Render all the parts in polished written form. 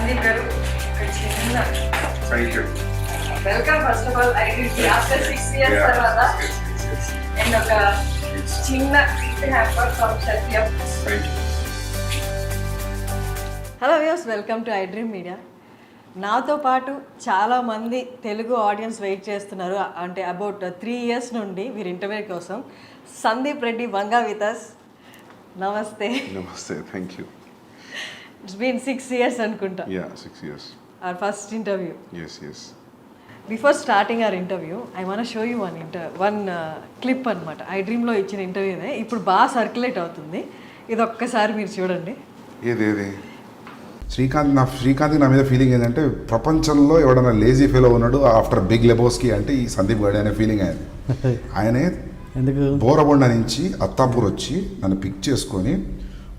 Sandeep garu, chinna. Thank you. Welcome first of all. iDream after 6 years tarvata. And oka chinna gift hamper from Satyam. Thank you. Hello views, welcome to iDream media. నాతో పాటు చాలామంది Telugu audience wait చేస్తున్నారు. అంటే about 3 years నుండి వీరి interview కోసం. Sandeep Reddy Vanga with us. నమస్తే. Namaste, thank you. It's been 6 years అనుకుంటా. Yeah, 6 years. Our first interview. Yes. Before starting hour interview I want show you one clip అనమాట. iDreamలో ఇచ్చిన ఇంటర్వ్యూనే ఇప్పుడు బాగా సర్క్యులేట్ అవుతుంది. ఇది ఒక్కసారి మీరు చూడండి. ఏది శ్రీకాంత్ నా మీద ఫీలింగ్ ఏంటంటే ప్రపంచంలో ఎవడన్నా లేజీ ఫెలో ఉన్నాడు ఆఫ్టర్ బిగ్ లెబోస్కి అంటే ఈ సందీప్ గడి అనే ఫీలింగ్ ఆయనే ఎందుకు బోరబొండ నుంచి అత్తాపూర్ వచ్చి నన్ను పిక్ చేసుకొని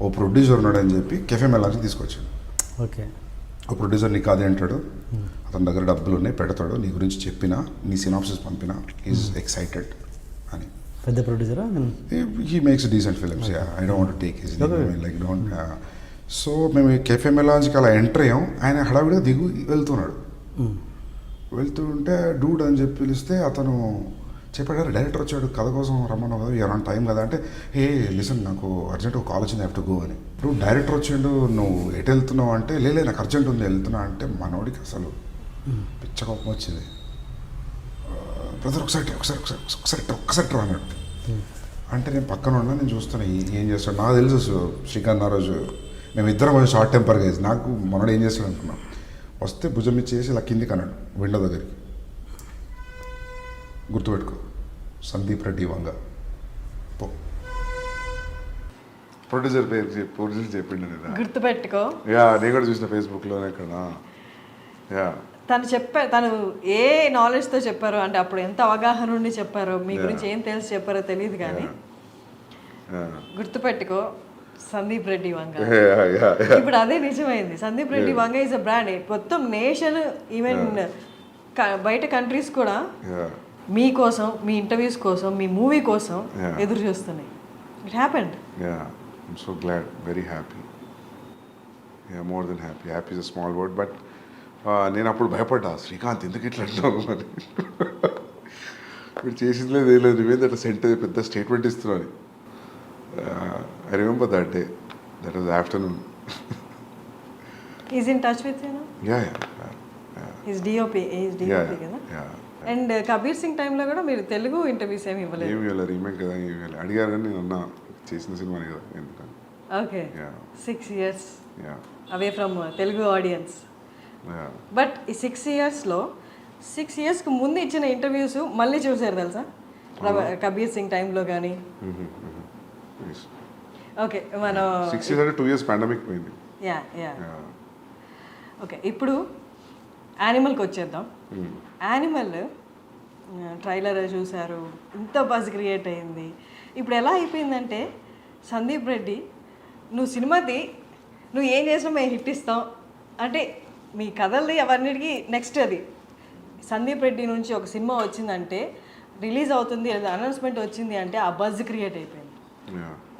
ఓ ప్రొడ్యూసర్ ఉన్నాడని చెప్పి కెఫే మెలాకి తీసుకొచ్చాడు. ఓకే, ఓ ప్రొడ్యూసర్ నీకు అదే అంటాడు, అతని దగ్గర డబ్బులు ఉన్నాయి పెడతాడు, నీ గురించి చెప్పినా నీ సినాప్సిస్ పంపినా ఈజ్ ఎక్సైటెడ్ అని. పెద్ద ప్రొడ్యూసరా? He makes decent films. I don't want to take his like don't. So మేము కెఫే మెలాన్స్కి అలా ఎంటర్ అయ్యాం. ఆయన హడావిడిగా దిగు వెళ్తున్నాడు. వెళ్తుంటే డూడ్ అని చెప్పి పిలిస్తే అతను చెప్పాడు, డైరెక్టర్ వచ్చాడు కథ కోసం రమ్మన్నావు కదా, ఎవరైనా టైం కదా అంటే, ఏ లిసన్ నాకు అర్జెంట్ ఒక కాల్ వచ్చింది, హ్యావ్ టు గో అని. నువ్వు డైరెక్టర్ వచ్చిండు, నువ్వు ఎటు వెళ్తున్నావు అంటే, లేలే నాకు అర్జెంట్ ఉంది వెళ్తున్నా అంటే, మనోడికి అసలు పిచ్చ కోపం వచ్చింది. బ్రదర్ ఒక్కసారి రా అన్నాడు. అంటే నేను పక్కన ఉన్నా, నేను చూస్తున్నా ఏం చేస్తాడు. నాకు తెలుసు శ్రీకాంత్ ఆ రోజు మేము ఇద్దరం కొంచెం షార్ట్ టెంపర్గా వేసి, నాకు మనోడు ఏం చేస్తాడు అనుకున్నాం. వస్తే భుజం ఇచ్చేసి ఇలా కిందికి అన్నాడు విండో దగ్గరికి, గుర్తుపెట్టుకో సందీప్ రెడ్డి వంగ పో. ప్రొడ్యూసర్ చెప్పిండు గుర్తుపెట్టుకో. యా, నేను కూడా చూసిన ఫేస్బుక్లోనే ఇక్కడ. యా, తను ఏ నాలెడ్జ్తో చెప్పారో, అంటే అప్పుడు ఎంత అవగాహన ఉండి చెప్పారో, మీ గురించి ఏం తెలిసి చెప్పారో తెలియదు కానీ గుర్తుపెట్టుకో సందీప్ రెడ్డి వంగ. ఇప్పుడు అదే నిజమైంది. సందీప్ రెడ్డి వంగ ఈజ్ అ బ్రాండ్. మొత్తం నేషన్, ఈవెన్ బయట కంట్రీస్ కూడా మీకోసం, మీ ఇంటర్వ్యూస్ కోసం, మీ మూవీ కోసం ఎదురు చూస్తున్నాయి. It happened. Yeah, I'm so glad, very happy. Yeah, more than happy. Happy is a small word, but నేను అప్పుడు భయపడ్డా, శ్రీకాంత్ ఎందుకు ఇట్లా అంటున్నావు అని. మీరు చేసింది లేదు ఏం లేదు, నువ్వేంది అట్లా పెద్ద స్టేట్మెంట్ ఇస్తున్నావు. I remember that day, that was afternoon. Is in touch with you now? Yeah. Is DOP కదా. అండ్ కబీర్ సింగ్ టైంలో కూడా మీరు తెలుగు ఇంటర్వ్యూస్ ఏమి ఇవ్వలేదు? ఏమి ఇవ్వలేదు, రీమేక్ కదా, ఏమి ఇవ్వలేదు. అడిగారు కానీ నేను అన్నా చేసిన సినిమానే కదా ఎందుకని. Okay, 6 years yeah away from Telugu audience. But ఈ 6 yearsలో 6 yearsకి ముందు ఇచ్చిన ఇంటర్వ్యూస్ మళ్ళీ చూసారు తెలుసా? కబీర్ సింగ్ టైంలో కానీ. ఓకే, మనం 6 years అంటే 2 years పాండమిక్ పోయింది. యా. ఓకే, ఇప్పుడు యానిమల్కి వచ్చేద్దాం. యానిమల్ ట్రైలర్ చూశారు, ఇంత బజ్ క్రియేట్ అయింది. ఇప్పుడు ఎలా అయిపోయిందంటే, సందీప్ రెడ్డి నువ్వు సినిమాది నువ్వు ఏం చేసినా మేము హిట్ ఇస్తాం అంటే, మీ కథల్ని అవన్నిటికీ నెక్స్ట్ అది సందీప్ రెడ్డి నుంచి ఒక సినిమా వచ్చిందంటే, రిలీజ్ అవుతుంది లేదా అనౌన్స్మెంట్ వచ్చింది అంటే ఆ బజ్ క్రియేట్ అయిపోయింది.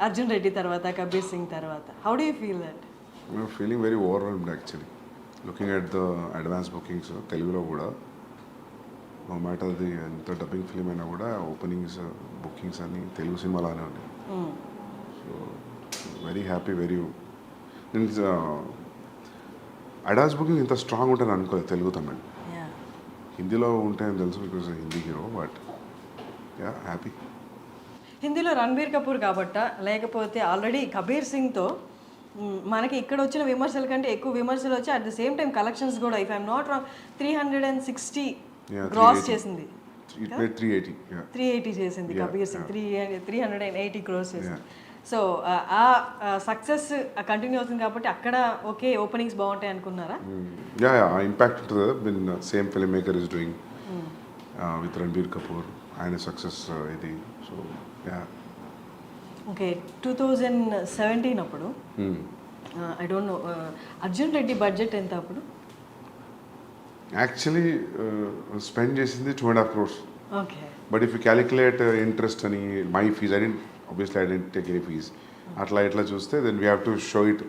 అర్జున్ రెడ్డి తర్వాత, కబీర్ సింగ్ తర్వాత. How do you feel that? Feeling very overwhelmed actually. Looking at the advance bookings తెలుగులో కూడా, నో మ్యాటర్ అది ఎంత డబ్బింగ్ ఫిలిం అయినా కూడా ఓపెనింగ్స్ బుకింగ్స్ అన్నీ తెలుగు సినిమాలానే ఉన్నాయి. So very happy. నేను అడ్వాన్స్ బుకింగ్ ఇంత స్ట్రాంగ్ ఉంటాను అనుకోలేదు తెలుగు తమిళ్. హిందీలో ఉంటాయని తెలుసు, because Hindi hero. But yeah, happy. హిందీలో రణబీర్ కపూర్ కాబట్టా, లేకపోతే ఆల్రెడీ కబీర్ సింగ్తో మనకి ఇక్కడ వచ్చిన విమర్శల కంటే ఎక్కువ విమర్శలు వచ్చి, at the same time collections కూడా, if I'm not wrong, 360 cross చేసింది. 380 చేసింది కబీర్ సింగ్. 380 క్రోస్ చేసింది. సో ఆ సక్సెస్ కంటిన్యూ అవుతుంది కాబట్టి అక్కడ ఓకే ఓపెనింగ్స్ బాగుంటాయి అనుకున్నారా? యా, ఇంపాక్ట్ ఉంటుంది కదా. Been same film maker is doing with Ranbir Kapoor, ఆయన సక్సెస్ ఇది. So yeah. ఓకే, 2017 అప్పుడు I don't know, Arjun Reddy budget ఎంత అప్పుడు? యాక్చువల్లీ స్పెండ్ చేసింది 2.5 crores. Okay, but if you calculate interest అని my fees, I didn't take any fees, అట్లా ఇట్లా చూస్తే then we have to show it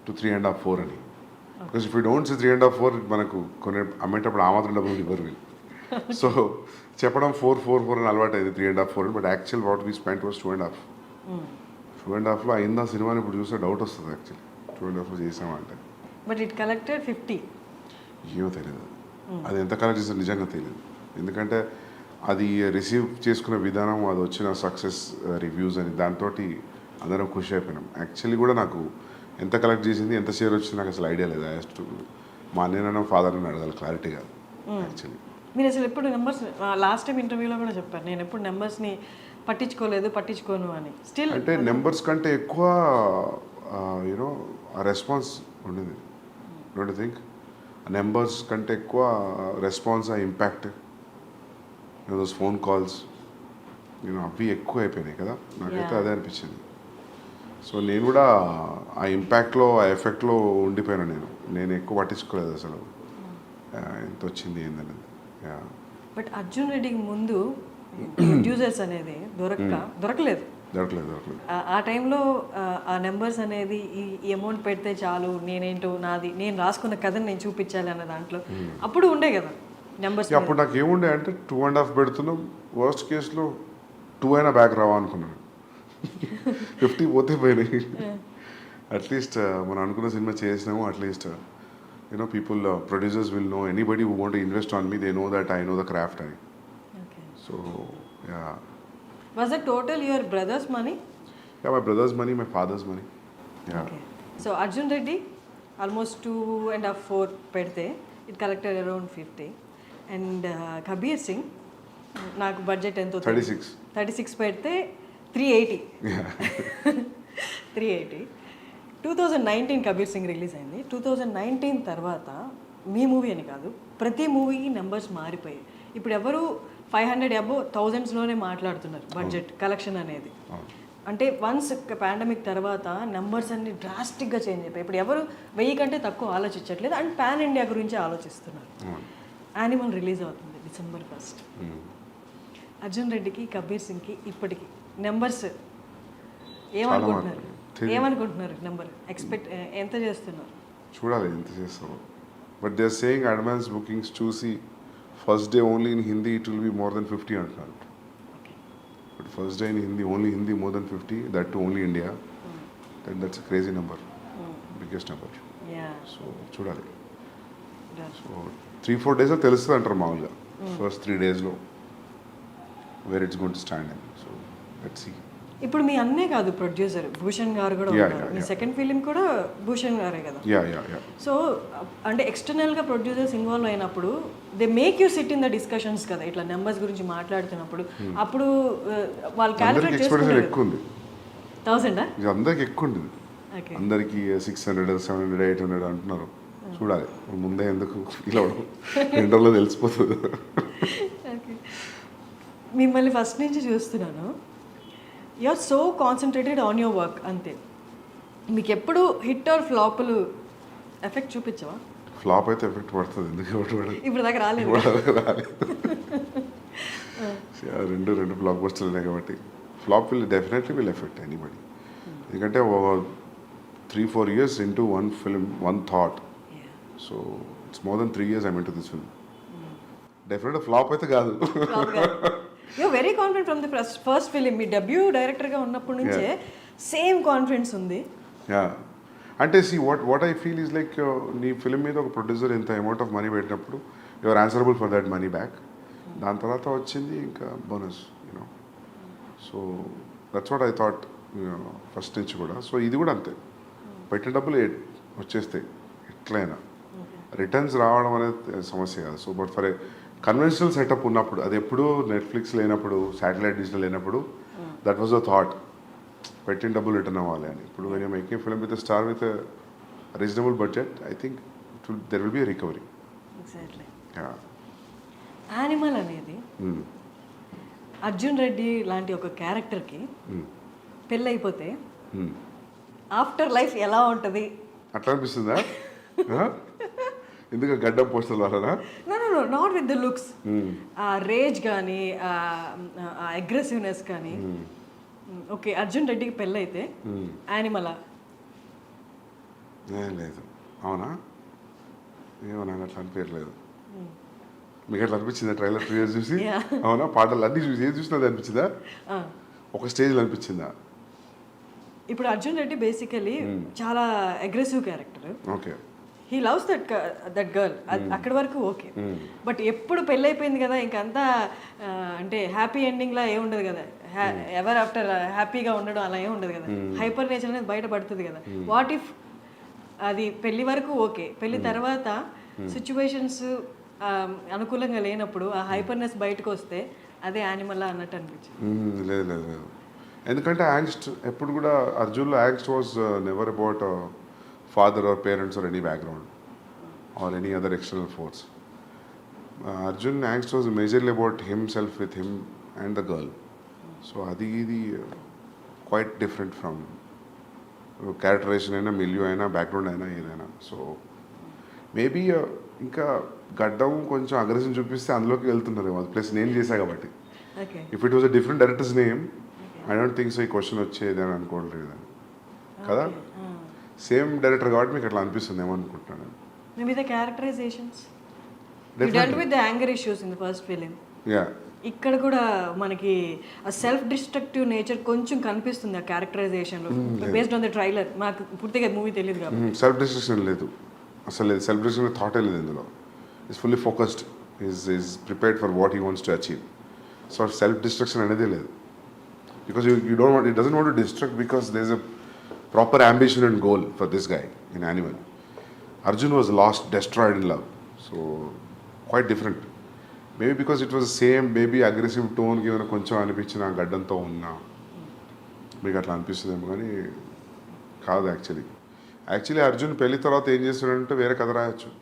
to 3.5-4 అని. Because if you don't say 3.5, 4 మనకు కొన్ని అమ్మేటప్పుడు ఆ మాత్రం డబ్బులు ఇవ్వరు వీళ్ళు. సో చెప్పడం 4 అని అలవాటు అయింది, 3.5, 4, but actual what we spent was 2.5. 2.5లో అయిందా సినిమాని ఇప్పుడు చూస్తే డౌట్ వస్తుంది యాక్చువల్లీ 2.5లో చేసామా అంటే. But it collected 50. ఏమో తెలియదు అది ఎంత కలెక్ట్ చేస్తే నిజంగా తెలియదు, ఎందుకంటే అది రిసీవ్ చేసుకునే విధానం, అది వచ్చిన సక్సెస్ రివ్యూస్ అని దాంతో అందరం ఖుషి అయిపోయినాం. యాక్చువల్లీ కూడా నాకు ఎంత కలెక్ట్ చేసింది, ఎంత షేర్ వచ్చింది నాకు అసలు ఐడియా లేదు. యాస్ట్ మా అన్నయ్య ఫాదర్ని అడగాలి, క్లారిటీ కాదు యాక్చువల్లీ. మీరు అసలు ఎప్పుడు నెంబర్స్, లాస్ట్ టైం ఇంటర్వ్యూలో కూడా చెప్పారు, నేను ఎప్పుడు నెంబర్స్ని పట్టించుకోను అని. స్టిల్ అంటే నెంబర్స్ కంటే ఎక్కువ యూనో ఆ రెస్పాన్స్ ఉండేది. డోంట్ థింక్ నెంబర్స్ కంటే ఎక్కువ రెస్పాన్స్, ఆ ఇంపాక్ట్, దోస్ ఫోన్ కాల్స్ అవి ఎక్కువ అయిపోయినాయి కదా, నాకైతే అదే అనిపించింది. సో నేను కూడా ఆ ఇంపాక్ట్లో, ఆ ఎఫెక్ట్లో ఉండిపోయాను. నేను ఎక్కువ పట్టించుకోలేదు అసలు ఎంత వచ్చింది ఏందనేది. బట్ అర్జున్ రెడ్డికి ముందు ప్రొడ్యూసర్స్ అనేది దొరకలేదు. ఆ టైంలో ఆ నెంబర్స్ అనేది ఈ అమౌంట్ పెడితే చాలు, నేనేంటో నేను రాసుకున్న కథని నేను చూపించాలి అన్న దాంట్లో అప్పుడు ఉండే కదా నెంబర్స్. అప్పుడు నాకు ఏముండే అంటే 2.5 పెడుతున్నాం, వర్స్ట్ కేసులో 2 అయినా బ్యాక్ రావా అనుకున్నాను. 50 పోతే పోయినాయి. అట్లీస్ట్ మనం అనుకున్న సినిమా చేసినాము. At least people, producers will know, anybody who want to invest on me, they know that I know the craft అని. So yeah. Was it total your brother's money? Yeah, my brother's money, my father's money. Yeah. Okay. So Arjun Reddy almost 2.5, 4 pedte, it collected around 50. And Kabir Singh, నాకు budget ఎంతో 36 పెడితే 380. 380. 2019 Kabir Singh release అయింది. 2019 తర్వాత మీ movie అని కాదు, ప్రతి మూవీకి numbers మారిపోయాయి. ఇప్పుడు ఎవరు 500 అబోవ్ థౌజండ్స్లోనే మాట్లాడుతున్నారు బడ్జెట్ కలెక్షన్ అనేది. అంటే వన్స్ పాండమిక్ తర్వాత నెంబర్స్ అన్ని డ్రాస్టిక్గా చేంజ్ అయిపోయి ఇప్పుడు ఎవరు 1000 కంటే తక్కువ ఆలోచించట్లేదు, అండ్ పాన్ ఇండియా గురించి ఆలోచిస్తున్నారు. యానిమల్ రిలీజ్ అవుతుంది December 1st. అర్జున్ రెడ్డికి, కబీర్ సింగ్కి ఇప్పటికి నెంబర్స్ ఏమనుకుంటున్నారు? నెంబర్ ఎక్స్పెక్ట్ ఎంత చేస్తున్నారు? చూడాలి ఎంత చేస్తాము. But they are saying advance bookings చూసి first day only in Hindi it will be more than 50 అంటున్నారు. But first day in Hindi, only Hindi more than 50, that too only India. That's a crazy number, biggest number. So చూడాలి. So 3-4 డేస్లో తెలుస్తుంది అంటారు మామూలుగా, first 3 డేస్లో where it's going to stand అని. So let's see. ఇప్పుడు మీ అన్నే కాదు ప్రొడ్యూసర్, భూషణ్ గారు కూడా ఉన్నారు. మీ సెకండ్ ఫిలిం కూడా భూషణ్ గారే కదా. సో అంటే ఎక్స్టర్నల్గా ప్రొడ్యూసర్స్ ఇన్వాల్వ్ అయినప్పుడు they make you SIT in the discussions కదా, ఇట్లా నెంబర్స్ గురించి మాట్లాడుతున్నప్పుడు. అప్పుడు వాళ్ళు క్యాలిక్యులేట్ చేసుకుంటారు. ఎక్కువ ఉంది 1000 అందరికి ఎక్కువ ఉంటుంది, అందరికి 600, 700, 800 అంటున్నారు. చూడాలి ముందే ఎందుకు ఇలా 2 రోజుల్లో తెలిసిపోతుంది. మిమ్మల్ని ఫస్ట్ నుంచి చూస్తున్నాను, you are so concentrated on your work అంతే. మీకు ఎప్పుడు హిట్ ఆర్ ఫ్లాప్లు ఎఫెక్ట్ చూపించవా? ఫ్లాప్ అయితే ఎఫెక్ట్ పడుతుంది, ఎందుకు ఇప్పుడు దాకా రాలేదు. రెండు బ్లాక్ బస్టర్లు ఉన్నాయి కాబట్టి flop definitely will effect anybody. ఎందుకంటే 3-4 years into one film, one thought. So it's more than 3 years I'm into this film. Definitely flop అయితే కాదు. You're very confident from the first film. మీ డెబ్యూ డైరెక్టర్గా ఉన్నప్పటి నుంచే same confidence ఉంది. అంటే see what I feel is like, నీ film మీద ఒక ప్రొడ్యూసర్ ఎంత అమౌంట్ ఆఫ్ మనీ పెట్టినప్పుడు you're answerable for that money back. దాని తర్వాత వచ్చింది ఇంకా bonus, you know. So that's what I thought first నుంచి కూడా. సో ఇది కూడా అంతే, పెట్టిన డబ్బులు వచ్చేస్తాయి ఎట్లయినా, రిటర్న్స్ రావడం అనేది సమస్య కాదు. So but for a conventional setup ఉన్నప్పుడు, అది ఎప్పుడు నెట్ఫ్లిక్స్ లేనప్పుడు, శాటిలైట్ డిజిటల్ లేనప్పుడు, దట్ వాజ్ ద థాట్, పెట్టిన డబ్బులు రిటర్న్ అవ్వాలి అని. ఇప్పుడు when you making film with star with reasonable budget, I think there will B recovery. Exactly. Animal అనేది అర్జున్ రెడ్డి లాంటి ఒక క్యారెక్టర్కి పెళ్ళైపోతే ఆఫ్టర్ లైఫ్ ఎలా ఉంటుంది అట్లా అనిపిస్తుందా? ఎందుకు గడ్డం పోస్టర్ల వలన? No not with the looks, ఆ రేజ్ కానీ ఆ అగ్రెసివ్నెస్ కానీ. ఓకే, అర్జున్ రెడ్డికి పెళ్ళైతే యానిమలా? లేదు. అవునా? ఏమో నాకు అట్లా అనిపించలేదు. మీకు అట్లా అనిపించిందా ట్రైలర్ 2 years చూసి? Yeah. అవునా? పాటలు అన్నీ చూసి ఏది చూసినా అది అనిపించిందా? ఒక స్టేజ్లో అనిపించిందా? ఇప్పుడు అర్జున్ రెడ్డి బేసికలీ చాలా aggressive character. Okay. He loves that girl. అక్కడి వరకు ఓకే. బట్ ఎప్పుడు పెళ్ళైపోయింది కదా ఇంకంతా అంటే హ్యాపీ ఎండింగ్లా ఏ ఉండదు కదా, ఎవర్ ఆఫ్టర్ హ్యాపీగా ఉండడం అలా ఏం ఉండదు కదా, హైపర్ నేచర్ అనేది బయటపడుతుంది కదా. వాట్ ఇఫ్ అది పెళ్లి వరకు ఓకే, పెళ్లి తర్వాత సిచ్యువేషన్స్ అనుకూలంగా లేనప్పుడు ఆ హైపర్నెస్ బయటకు వస్తే అదే యానిమల్ అన్నట్టు అనిపించింది. లేదు లేదు లేదు, ఎందుకంటే యాంగ్స్ట్ ఎప్పుడు కూడా అర్జున్లో angst was never about father or parents or any background or any other external force. Arjun angst was majorly about himself with him and the girl. So adi quite different from characterization aina, milieu aina, background aina, edaina. So maybe ఇంకా గడ్డం కొంచెం aggression చూపిస్తే అందులోకి వెళ్తున్నారు. Plus నేను చేశా కాబట్టి. If it was a different directors name I don't think so ఈ క్వశ్చన్ వచ్చేది అని అనుకోవట్లేదు కదా. సేమ్ డైరెక్టర్ కాబట్టి మీకు అట్లా అనిపిస్తుంది ఏమో అనుకుంటున్నాను. Maybe the characterizations. You dealt with the anger issues in the first film. Yeah. ఇక్కడ కూడా మనకి ఆ సెల్ఫ్ డిస్ట్రక్టివ్ నేచర్ కొంచెం కనిపిస్తుంది ఆ క్యారెక్టరైజేషన్లో బేస్డ్ ఆన్ ద ట్రైలర్. మాకు పూర్తిగా మూవీ తెలియదు కాబట్టి. సెల్ఫ్ డిస్ట్రక్షన్ లేదు, అసలు లేదు. సెల్ఫ్ డిస్ట్రక్షన్ థాటే లేదు ఇందులో. Is fully focused, is prepared for what he wants to achieve. So self destruction అనేది లేదు. Because you don't want, it doesn't want to destruct because there is a proper ambition and goal for this guy in Animal. Arjun was lost, destroyed in love. So quite different. Maybe because it was the same, maybe aggressive tone given కొంచెం అనిపించిన గడ్డంతో ఉన్నా మీకు అట్లా అనిపిస్తుందేమో కానీ కాదు. Actually Arjun పెళ్లి తర్వాత ఏం చేస్తున్నాడంటే వేరే కథ రాయొచ్చు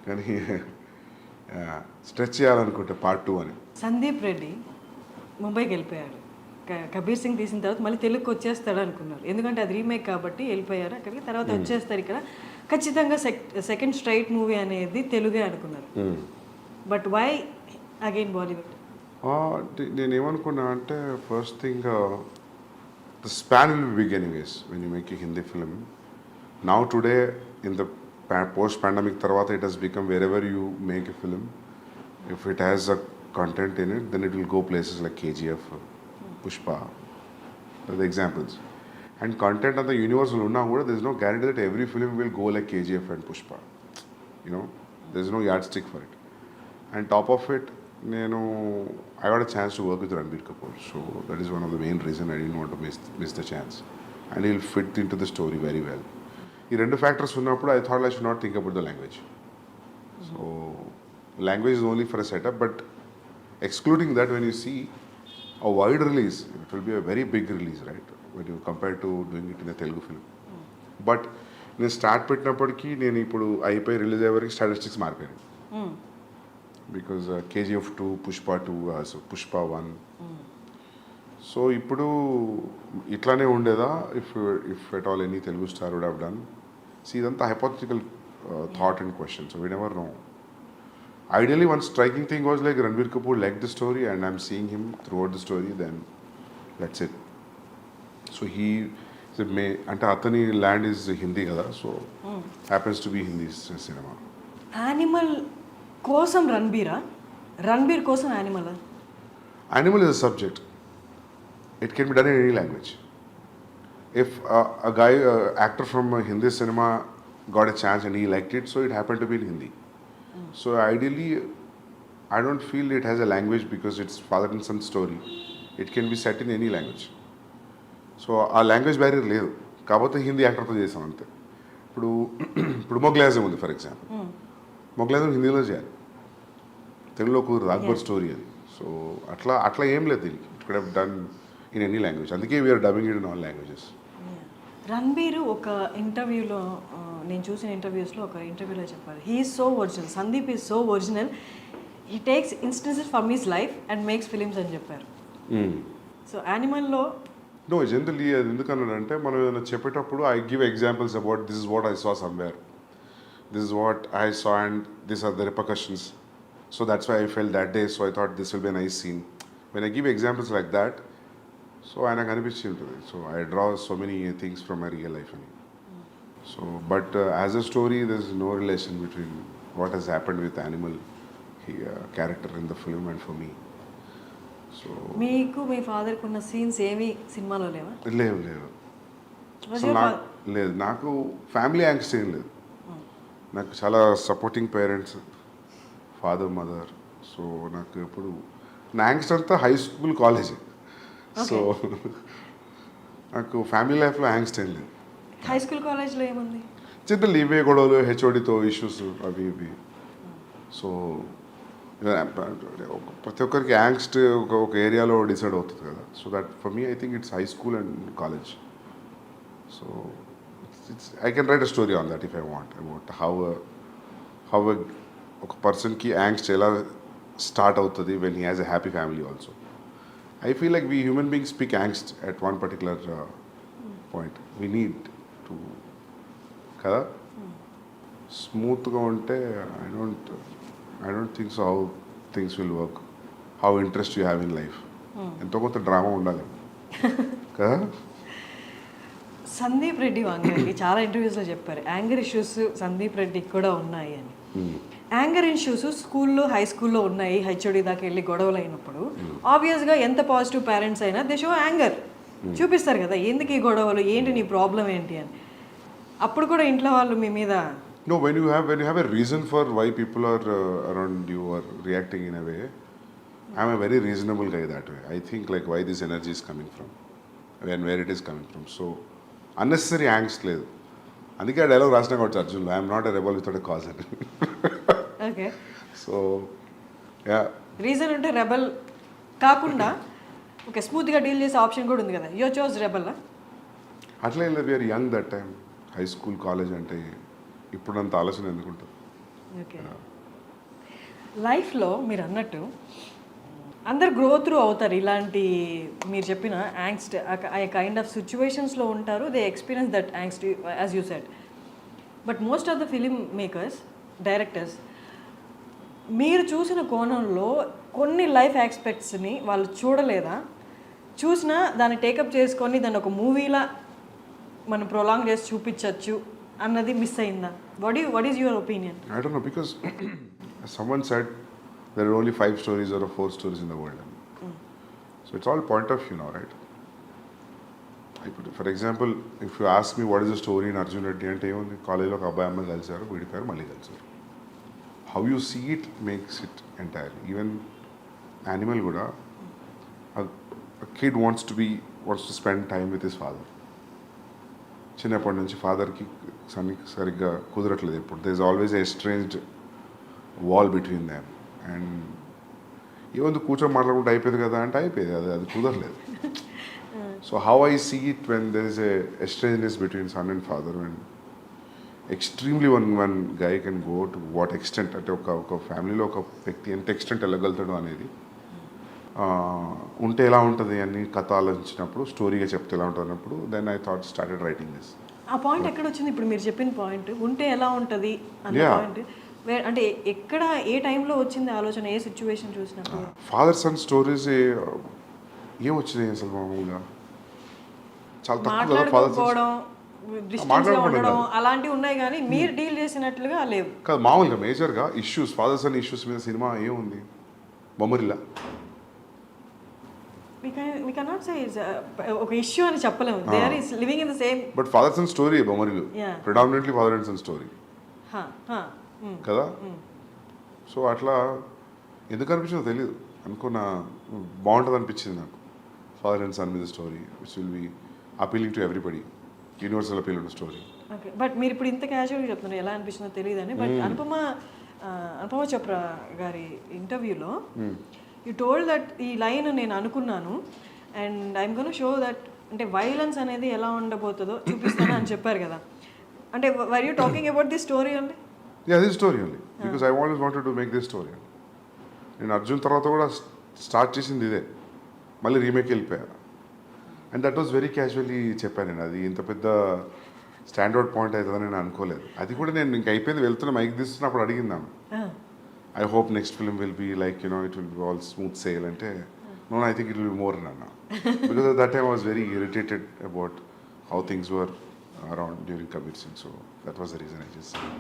కానీ స్ట్రెచ్ చేయాలనుకుంటే పార్ట్ 2 అని. సందీప్ రెడ్డి ముంబైకి వెళ్ళిపోయాడు. కబీర్ సింగ్ తీసిన తర్వాత మళ్ళీ తెలుగుకి వచ్చేస్తాడు అనుకున్నారు, ఎందుకంటే అది రీమేక్ కాబట్టి వెళ్ళిపోయారు అక్కడికి. తర్వాత వచ్చేస్తారు ఇక్కడ ఖచ్చితంగా సెకండ్ స్ట్రైట్ మూవీ అనేది తెలుగే అనుకున్నారు. But why again Bollywood? నేనేమనుకున్నా అంటే first thing the span will be big anyways when you make a Hindi film. Now today in the post pandemic తర్వాత it has become wherever you make a film, if it has a content in it then it will go places like KGF, Pushpa, the examples. And content of the universe will unna kuda there is no guarantee that every film will go like KGF and Pushpa. You know, there is no yardstick for it. And top of it, I got a chance to work with Ranbir Kapoor, so that is one of the main reason I didn't want to miss the chance. And he will fit into the story very well. Ee rendu factors unnappudu I thought I should not think about the language. So language is only for a setup, but excluding that, when you see a wide release, it will be a very big release, right, when you compare to doing it in a Telugu film. But నేను start పెట్టినప్పటికీ నేను ఇప్పుడు అయిపోయి release అయ్యే వరకు statistics మారిపోయాయి. Because KGF 2, Pushpa 2, so Pushpa 1. So ఇప్పుడు ఇట్లానే ఉండేదా if at all any Telugu star would have done. So ఇదంతా hypothetical thought and question, so we never know. Ideally, one striking thing was like Ranbir Kapoor liked the story and I'm seeing him throughout the story, then that's it. So he అంటే అతని land is Hindi కదా, so happens to be Hindi cinema. Animal కోసం రణబీర్ కోసం animal is a subject. It can be done in any language. If a guy actor from Hindi cinema got a chance and he liked it, so it happened to be in Hindi. So ideally, I don't feel it has a language because it's father and son story. It can be set in any language. So ఆ language barrier లేదు కాకపోతే హిందీ యాక్టర్తో చేసాం అంతే. ఇప్పుడు మొగ్లాజం ఉంది for example, మొగ్లాజం హిందీలో చేయాలి, తెలుగులో కుదరదు, అక్బర్ స్టోరీ అది. సో అట్లా ఏం లేదు దీనికి. It could have done in any language, అందుకే we're dubbing it in all languages. Ranbir ఒక ఇంటర్వ్యూలో, నేను చూసిన ఇంటర్వ్యూస్లో ఒక ఇంటర్వ్యూలో చెప్పారు, he is so original, Sandeep is so original, he takes instances from his life and makes films అని చెప్పారు. సో యానిమల్లో నో జనరలీ అది ఎందుకన్నానంటే మనం ఏదైనా చెప్పేటప్పుడు I give examples about this is what I saw somewhere, this is what I saw and this are the repercussions, so that's why I fell that day, so I thought this will be nice scene. When I give examples like that, so ఆయనకు అనిపించి ఉంటుంది. So I draw so many things from my real life అని. So, but as a story, there's no relation between what has happened with animal character in the film and for me. So, మీకు మీ ఫాదర్కి ఉన్న scenes ఏమి సినిమాలో లేవా? లేవు లేవు Was అసలు your నాకు లేదు. నాకు ఫ్యామిలీ యాంగ్స్ట్ ఏం లేదు. నాకు చాలా supporting parents, father mother. So నాకు ఎప్పుడు నా యాంగ్స్ట్ అంతా హై స్కూల్ కాలేజ్. సో నాకు ఫ్యామిలీ లైఫ్లో యాంగ్స్ట్ ఏం లేదు. హై స్కూల్ కాలేజ్లో ఏముంది? చిన్న ఇవే గొడవలు, హెచ్ఓడితో ఇష్యూస్ అవి ఇవి. సో ప్రతి ఒక్కరికి యాంగ్స్ట్ ఒక ఏరియాలో డిసైడ్ అవుతుంది కదా. So that for me I think it's high school and college. So it's I can write a story on that if I want about how ఒక పర్సన్కి యాంగ్స్ట్ ఎలా స్టార్ట్ అవుతుంది when he has a happy family also. I feel like we human beings speak angst at one particular point. We need to kada smooth ga unte I don't think so how things will work, how interest you have in life. Ento konta drama undali kada. Sandeep Reddy వంగకి చాలా ఇంటర్వ్యూస్లో చెప్పారు anger issues Sandeep రెడ్డికి కూడా ఉన్నాయి అని. Anger issues స్కూల్లో high స్కూల్లో ఉన్నాయి, హెచ్ఓడి దాకా వెళ్ళి గొడవలు అయినప్పుడు ఆబ్వియస్గా ఎంత పాజిటివ్ పేరెంట్స్ అయినా దే షో యాంగర్ చూపిస్తారు కదా, ఎందుకు ఈ గొడవలు, ఏంటి నీ ప్రాబ్లం ఏంటి అని. అప్పుడు కూడా ఇంట్లో వాళ్ళు మీ మీద No, when you have a reason for why people are around you or reacting in a way, I'm a very reasonable guy that way. I think like why this energy is coming from and where it is coming from. So unnecessary angst లేదు. అందుకే ఆ dialogue రాసిన కాబట్టి అర్జున్లో I'm not a rebel without a cause అని. Okay, so yeah reason ఉంటే rebel కాకుండా okay స్మూత్గా డీల్ చేసే ఆప్షన్ కూడా ఉంది కదా. యో చోజ్ రెబల్ అట్లా ఏం లేదు. We're young that time. High school college అంటే ఇప్పుడు అంత ఆలోచన ఎందుకుంటుంది. ఓకే, లైఫ్లో మీరు అన్నట్టు అందరు గ్రో త్రూ అవుతారు. ఇలాంటి మీరు చెప్పిన యాంగ్స్ట్ ఆ కైండ్ ఆఫ్ సిచ్యువేషన్స్లో ఉంటారు. They experience that angst as you said. But most of the film makers, directors మీరు చూసిన కోణంలో కొన్ని లైఫ్ ఆస్పెక్ట్స్ని వాళ్ళు చూడలేదా, చూసినా దాన్ని టేకప్ చేసుకొని దాన్ని ఒక మూవీలా మనం ప్రొలాంగ్ చేసి చూపించవచ్చు అన్నది మిస్ అయిందా? What is your opinion? I don't know because someone said there are only 5 stories or 4 stories in the world. So it's all point of view now, right? For example, if you ask me what is the story in Arjun Reddy అంటే ఏముంది, కాలేజీలో ఒక అబ్బాయి అమ్మాయి కలిసారు, విడిపోయారు, మళ్ళీ కలిసారు. How you see it makes it entirely. Even animal కూడా a kid wants to spend time with his father. చిన్నప్పటి నుంచి ఫాదర్కి సరిగ్గా కుదరట్లేదు. ఎప్పుడు there is always a estranged wall between them. And ఏముంది కూర్చొని మాట్లాడుకుంటే అయిపోయింది కదా అంటే అయిపోయింది, అది కుదరలేదు. So how I see it when there is a estrangeness between son and father and extremely one guy can go to what extent, అంటే ఒక ఫ్యామిలీలో ఒక వ్యక్తి ఎంత ఎక్స్టెంట్ వెళ్ళగలుగుతాడు అనేది ఉంటే ఎలా ఉంటుంది అని కథ ఆలోచించినప్పుడు, స్టోరీగా చెప్తే ఎలా ఉంటుంది అన్నప్పుడు then I thought started writing this. ఆ పాయింట్ ఎక్కడ వచ్చింది? ఇప్పుడు మీరు చెప్పిన పాయింట్ ఉంటే ఎలా ఉంటుంది అనే పాయింట్ అంటే ఎక్కడ ఏ టైంలో వచ్చింది ఆలోచన, ఏ సిచ్యువేషన్ చూసినప్పుడు? ఫాదర్ సన్ స్టోరీస్ ఏం వచ్చినాయి అసలు మామూలుగా చాలా తక్కువ కదా. మాట్లాడుకోవడం, డిస్టెన్స్లో ఉండడం అలాంటివి ఉన్నాయి కానీ మీరు డీల్ చేసినట్లుగా లేవు కాదు. మామూలుగా మేజర్గా ఇష్యూస్, ఫాదర్ సన్ ఇష్యూస్ మీద సినిమా ఏముంది, బొమ్మరిల్లా. we cannot say ఒక ఇష్యూ అని చెప్పలేము. They are living in the same. But father son story Bommarillu predominantly father and son story కదా. సో అట్లా ఎందుకు అనిపించిందో తెలియదు, అనుకున్నా బాగుంటుంది అనిపించింది నాకు. ఫాదర్ అండ్ సన్ మీద story which will be appealing to everybody, universal appeal ఉన్న స్టోరీ. ఓకే, బట్ మీరు ఇప్పుడు ఇంత క్యాజువల్గా చెప్తున్నారు, ఎలా అనిపిస్తుందో తెలియదని. బట్ అనుపమ చోప్రా గారి ఇంటర్వ్యూలో యూ టోల్డ్ దట్ ఈ లైన్ నేను అనుకున్నాను and I'm gonna show that, అంటే వైలెన్స్ అనేది ఎలా ఉండబోతుందో చూపిస్తాను అని చెప్పారు కదా. అంటే were you talking about the story అండి? Yeah, this story only. Because I always wanted to make this story. నేను అర్జున్ తర్వాత కూడా స్టార్ట్ చేసింది ఇదే, మళ్ళీ రీమేక్ వెళ్ళిపోయాను. And that was very casually చెప్పాను నేను. అది ఇంత పెద్ద స్టాండర్డ్ పాయింట్ అవుతుందని నేను అనుకోలేదు. అది కూడా నేను ఇంక అయిపోయింది వెళ్తున్నా మైక్ తీస్తున్నప్పుడు అడిగిందాను, I hope next film will be like you know it will be all smooth sail అంటే, no I think it will be more అన్న. Because at that time I was very irritated about how things were around during Kabir Singh. So that was the reason I just said.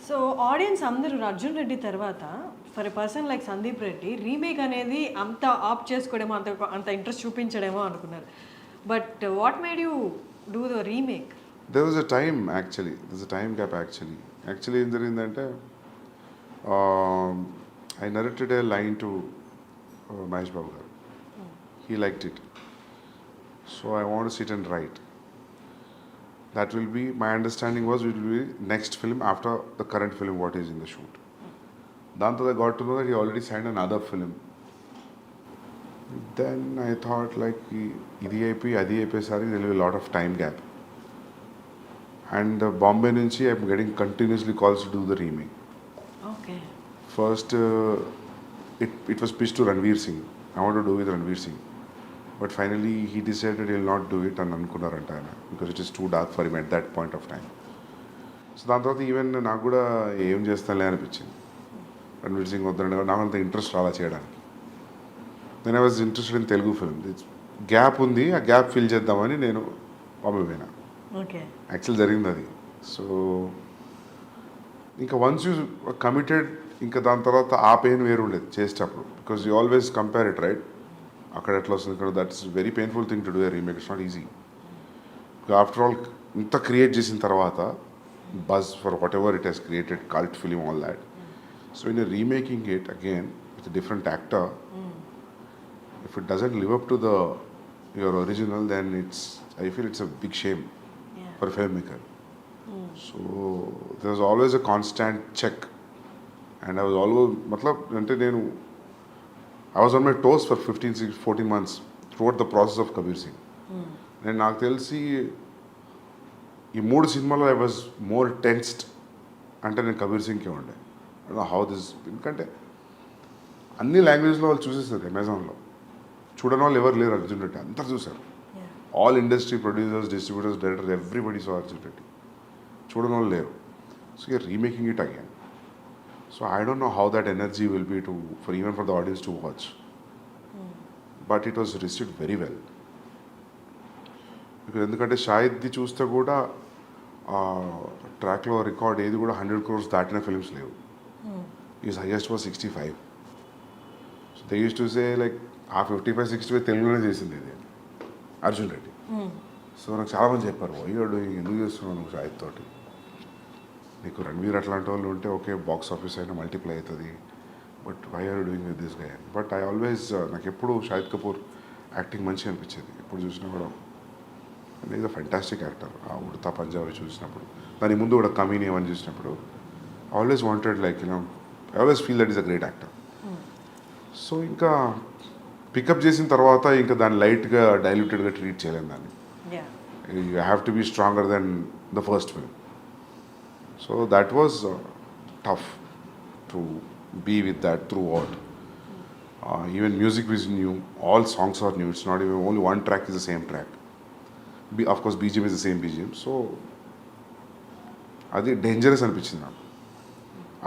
So audience అందరూ అర్జున్ రెడ్డి తర్వాత for a person like Sandeep Reddy remake అనేది అంత opt చేసుకోవడమో అంత interest చూపించడమో అనుకున్నారు. But what made you do the remake? There was a time actually. There's a time gap actually. Actually, ఏం జరిగిందంటే I narrated a line to Mahesh Babu garu. He liked it. So I want to sit and write. That will be, my understanding was it will be next film after the current film what is in the shoot. Then I got to know that he already signed another film. Then I thought like idi అయిపోయి అది అయిపోయేసరికి there will be a lot of time gap. And Bombay nunchi I'm getting continuously calls to do the remake. Okay. First it was pitched to Ranveer Singh. I want to do with Ranveer Singh. But finally he decided he'll not do it and అనుకున్నారంట ఆయన, because it is too dark for him at that point of time. So దాని తర్వాత even నాకు కూడా ఏం చేస్తానులే అనిపించింది. రణ్వీర్ సింగ్ వద్దరండి, నాకు అంత ఇంట్రెస్ట్ రాలా చేయడానికి. Then I was interested in Telugu film. Gap ఉంది, ఆ గ్యాప్ ఫిల్ చేద్దామని నేను బాంబే పోయినా. ఓకే. యాక్చువల్ జరిగింది అది. సో ఇంకా వన్స్ యూ కమిటెడ్, ఇంకా దాని తర్వాత ఆ పెయిన్ వేరు ఉండేది చేసేటప్పుడు, because you always compare it, right? అక్కడ ఎట్లా వస్తుంది, ఇక్కడ that's very painful thing to do a remake. It's not easy. After all ఇంత క్రియేట్ చేసిన తర్వాత buzz for what ever it has created, cult film, all that. So in remaking it again with different actor, if it doesn't live up to your original, then I feel it's a big shame for a filmmaker. So there was always a constant check, and I was always I was on my toes for 14 months throughout the process of Kabir Singh. And నాకు తెలిసి ఈ 3 సినిమాలో I was more tensed అంటే నేను కబీర్ సింగ్కే ఉండే. I don't know how this, ఎందుకంటే అన్ని లాంగ్వేజ్లో వాళ్ళు చూసేస్తారు అమెజాన్లో. చూడని వాళ్ళు ఎవరు లేరు అర్జున్ రెడ్డి, అందరు చూసారు. All industry producers, distributors, directors, everybody so Arjun Reddy. చూడని వాళ్ళు లేరు. So you're remaking it again. So I don't know how that energy will be even for the audience to watch. But it was received very well. ఎందుకంటే షాహిద్ది చూస్తే కూడా ట్రాక్లో record ఏది కూడా 100 crores దాటిన ఫిల్మ్స్ లేవు. Is highest was 65. So they use to say like ఆ 55-60 తెలుగులోనే చేసింది ఇది అర్జున్ రెడ్డి. సో నాకు చాలామంది చెప్పారు, అయ్యాడు ఎందుకు చేస్తున్నావు నువ్వు షాహిద్ తోటి, నీకు రణ్వీర్ అట్లాంటి వాళ్ళు ఉంటే ఓకే బాక్స్ ఆఫీస్ అయినా మల్టిప్లై అవుతుంది, but why are doing with this guy. But I always, నాకు ఎప్పుడు షాహిద్ కపూర్ యాక్టింగ్ మంచిగా అనిపించేది. ఎప్పుడు చూసినా కూడా ఈజ్ అ ఫెంటాస్టిక్ యాక్టర్. ఆ ఉడతా పంజాబీ చూసినప్పుడు, దాని ముందు కూడా కమీని అని చూసినప్పుడు always wanted like I always feel that is a great actor. So ఇంకా పికప్ చేసిన తర్వాత ఇంకా దాన్ని లైట్గా డైల్యూటెడ్గా ట్రీట్ చేయలేము దాన్ని. You have to be stronger then the first film. So that was tough to be with that throughout. Even music is new, all songs are new, it's not even only one track is the same track. Of course BGM is the same BGM. So అది dangerous అనిపించింది నాకు.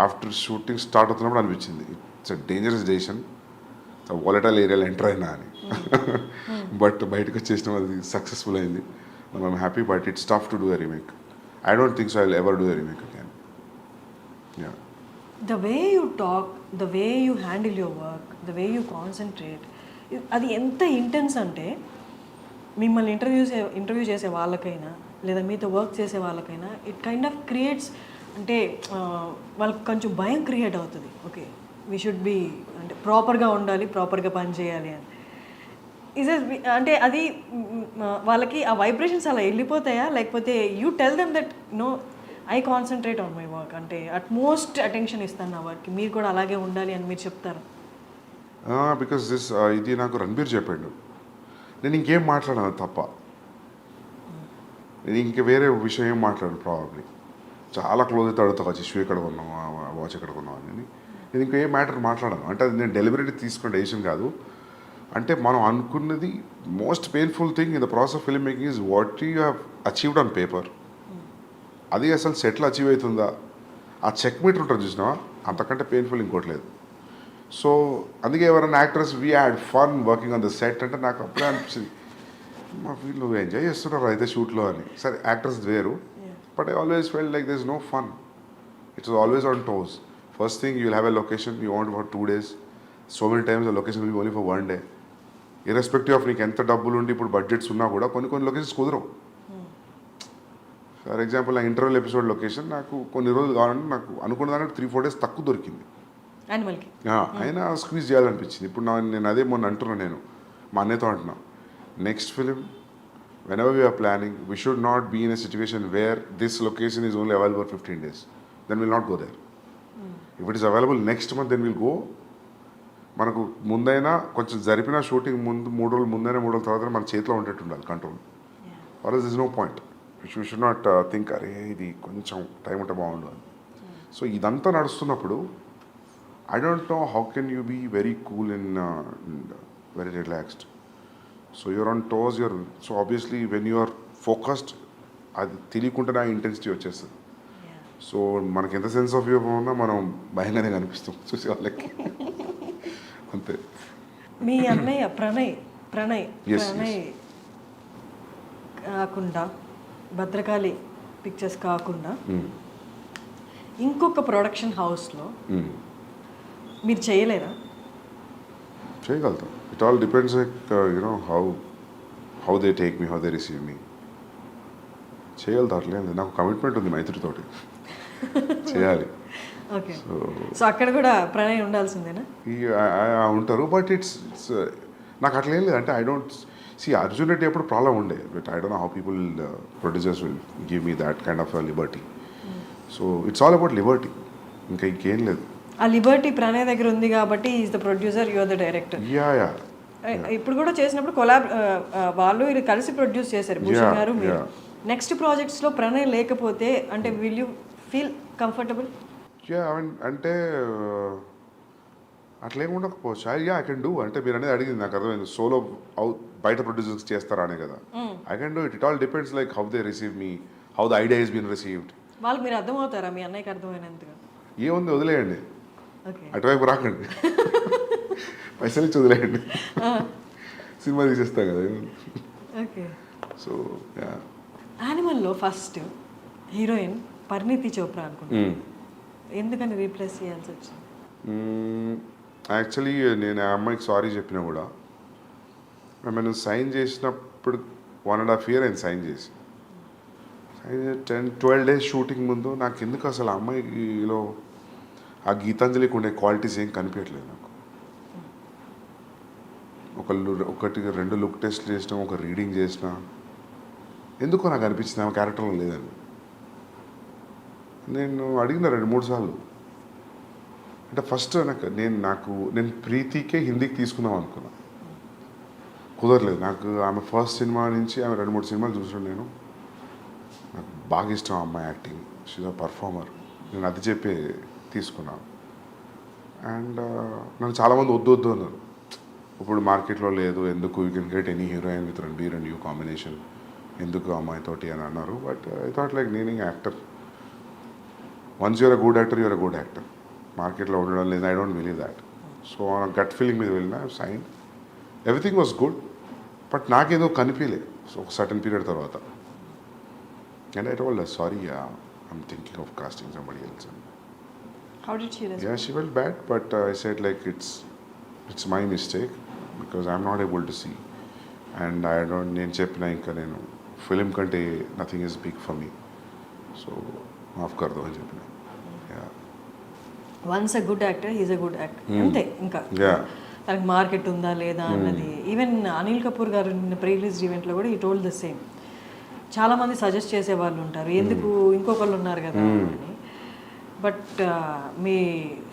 After shooting start అవుతున్నప్పుడు అనిపించింది it's a dangerous decision, volatile ఏరియాలో enter అయినా అని. But బయటకు వచ్చేసిన అది సక్సెస్ఫుల్ అయింది. I'm happy, but it's tough to do a remake. I don't think so I will ever do a remake again. Yeah. The way you talk, the way you handle your work, the way you concentrate, అది ఎంత intense అంటే మిమ్మల్ని interview చేసే వాళ్ళకైనా లేదా మీతో work చేసే వాళ్ళకైనా ఇట్ కైండ్ ఆఫ్ క్రియేట్స్, అంటే వాళ్ళకి కొంచెం భయం క్రియేట్ అవుతుంది. ఓకే వీ షుడ్ బీ, అంటే ప్రాపర్గా ఉండాలి, ప్రాపర్గా పని చేయాలి అని. అంటే అది వాళ్ళకి ఆ వైబ్రేషన్స్ అలా వెళ్ళిపోతాయా, లేకపోతే you tell them that no I concentrate on my work, అంటే అట్మోస్ట్ అటెన్షన్ ఇస్తాను నా వర్క్కి, మీరు కూడా అలాగే ఉండాలి అని మీరు చెప్తారు? బికాస్ ఇది నాకు రణబీర్ చెప్పాడు. నేను ఇంకేం మాట్లాడాను తప్ప, నేను ఇంక వేరే విషయం ఏం మాట్లాడాను. ప్రాబబ్లీ చాలా క్లోజ్ అయితే అడుగుతా, వచ్చి షూ ఎక్కడ కొన్నావు, వాచ్ ఎక్కడ కొన్నావు అని. నేను ఇంకా ఏ మ్యాటర్ మాట్లాడాను అంటే అది నేను డెలిబరేట్లీ తీసుకున్న డెసిషన్ కాదు. అంటే మనం అనుకున్నది most painful thing in the process of film making is what you have achieved on paper. అది అసలు సెట్లో అచీవ్ అవుతుందా, ఆ చెక్ మీటర్ ఉంటుంది చూసినావా, అంతకంటే పెయిన్ఫుల్ ఇంకోటి లేదు. సో అందుకే ఎవరైనా actors we had fun working on the set అంటే నాకు అప్పుడే అనిపించింది మా ఫీల్ నువ్వు ఎంజాయ్ చేస్తున్నారు అయితే షూట్లో అని. సరే యాక్టర్స్ వేరు, but I always felt like there is no fun. It's always on toes. First thing you will have a location you want for 2 days. So many times the location will be only for 1 day. Irrespective of నీకు ఎంత డబ్బులు ఉండి ఇప్పుడు budgets ఉన్నా కూడా కొన్ని locations కుదరవు. For example నా ఇంటర్వెల్ ఎపిసోడ్ లొకేషన్ నాకు కొన్ని రోజులు కావాలంటే నాకు అనుకున్న దానికి 3-4 days తక్కువ దొరికింది. అయినా స్క్వీజ్ చేయాలనిపించింది. ఇప్పుడు నేను అదే మొన్న అంటున్నాను, నేను మా అన్నయ్యతో అంటున్నా, next film whenever we are planning, we should not be in a situation where this location is only available for 15 days. Then we'll not go there. If it is available next month, then we'll go. మనకు ముందైనా కొంచెం జరిపిన shooting ముందు 3 రోజులు ముందైనా 3 రోజుల తర్వాత మన చేతిలో ఉండేట్టు ఉండాలి control. Or is no point. You should not think అరే ఇది కొంచెం టైం ఉంటే బాగుండు అని. సో ఇదంతా నడుస్తున్నప్పుడు I don't know how can you be very cool and very relaxed. So you're on toes, so obviously when you are focused అది తెలియకుండా ఇంటెన్సిటీ వచ్చేస్తుంది. సో మనకి ఎంత సెన్స్ ఆఫ్ హ్యూమర్ ఉన్నా మనం భయంగానే కనిపిస్తాం చూసే వాళ్ళకి. అంతే. మీ అన్నయ్య ప్రణయ్ కాకుండా భద్రకాళి పిక్చర్స్ కాకుండా ఇంకొక ప్రొడక్షన్ హౌస్లో మీరు చేయలేరా? చేయగలుగుతాం. It all depends like you know how they take me, how they receive me. చేయగలుగుతా, అట్లేదు. నాకు కమిట్మెంట్ ఉంది మైత్రితోటి, చేయాలి. ఓకే. సో అక్కడ కూడా ప్రణయ్ ఉండాల్సిందేనా? ఉంటారు, బట్ ఇట్స్ నాకు అట్లా ఏం లేదు. అంటే I don't see Arjun Reddy ఎప్పుడు ప్రాబ్లం ఉండే, but I don't know how people producers will give me that kind of liberty. So it's all about liberty, ఇంకా ఇంకేం లేదు. ఆ లిబర్టీ ప్రణయ్ దగ్గర ఉంది కాబట్టి is the producer, you are the director. Yeah. ఇప్పుడు కూడా చేసినప్పుడు వాళ్ళు ఇది కలిసి ప్రొడ్యూస్ చేశారు, భూషణ్ గారు మీరు. నెక్స్ట్ ప్రాజెక్ట్స్లో ప్రణయ్ లేకపోతే అంటే విల్ యూ ఫీల్ కంఫర్టబుల్? అంటే అట్లా ఏమి ఉండకపోవచ్చు. I can do. అంటే మీరు అనేది అడిగింది నాకు అర్థమైంది. సోలో బయట ప్రొడ్యూసర్స్ చేస్తారా అనే కదా. I can do it. It all depends like how they receive me, how the idea is been received. వాళ్ళకి మీరు అర్థమవుతారా? మీ అన్నయ్యకి అర్థమైనంతగా ఏముంది, వదిలేయండి. అటువైపు రాకండి, పైసలు ఇచ్చి వదిలేయండి, సినిమా తీసేస్తాం కదా. ఓకే. సో యానిమల్లో ఫస్ట్ హీరోయిన్ పరిణీతి చోప్రా అనుకుంటున్నాను. ఎందుకని రీప్లేస్ చేయాల్సి వచ్చింది? యాక్చువల్లీ నేను ఆ అమ్మాయికి సారీ చెప్పినా కూడా, నేను సైన్ చేసినప్పుడు 1.5 years ఆయన సైన్ చేసి 10-12 days షూటింగ్ ముందు నాకు ఎందుకు అసలు ఆ అమ్మాయిలో ఆ గీతాంజలికి ఉండే క్వాలిటీస్ ఏం కనిపించట్లేదు నాకు. 1-2 లుక్ టెస్ట్ చేసినా, ఒక రీడింగ్ చేసినా, ఎందుకో నాకు అనిపించింది ఆమె క్యారెక్టర్లో లేదని. నేను అడిగిన 2-3 సార్లు. అంటే ఫస్ట్ నేను ప్రీతికే హిందీకి తీసుకుందాం అనుకున్నా, కుదరలేదు. నాకు ఆమె ఫస్ట్ సినిమా నుంచి ఆమె 2-3 సినిమాలు చూసాను నేను. నాకు బాగా ఇష్టం ఆ అమ్మాయి యాక్టింగ్, షీజ్ అ పర్ఫార్మర్. నేను అది చెప్పి తీసుకున్నాను. అండ్ నన్ను చాలామంది వద్దు అన్నారు. ఇప్పుడు మార్కెట్లో లేదు, ఎందుకు, you can get any heroine with Ranbir and you combination, ఎందుకు అమ్మాయితోటి అని అన్నారు. బట్ ఐ థాట్ లైక్ నేను actor, once you're a good actor, you're a good actor. మార్కెట్లో ఉండడం లేదు, I don't believe that. So gut feeling మీద వెళ్ళిన sign, everything was good. But నాకేదో కనిపించలేదు ఒక సర్టన్ పీరియడ్ తర్వాత. And I told her, sorry, I'm thinking of casting somebody else. How did she respond? Yeah, she felt bad, but I said like it's my mistake because I'm not able to see, and I don't. నేను చెప్పిన ఇంకా నేను film కంటే nothing is big for me, so మాఫ్ కర్దో అని చెప్పిన. Once a good actor, he's a good actor, అంతే. ఇంకా తనకి మార్కెట్ ఉందా లేదా అన్నది. ఈవెన్ అనిల్ కపూర్ గారు నిన్న ప్రీ రిలీజ్ ఈవెంట్లో కూడా ఈ టోల్డ్ ద సేమ్. చాలామంది సజెస్ట్ చేసే వాళ్ళు ఉంటారు, ఎందుకు ఇంకొకళ్ళు ఉన్నారు కదా అని. బట్ మీ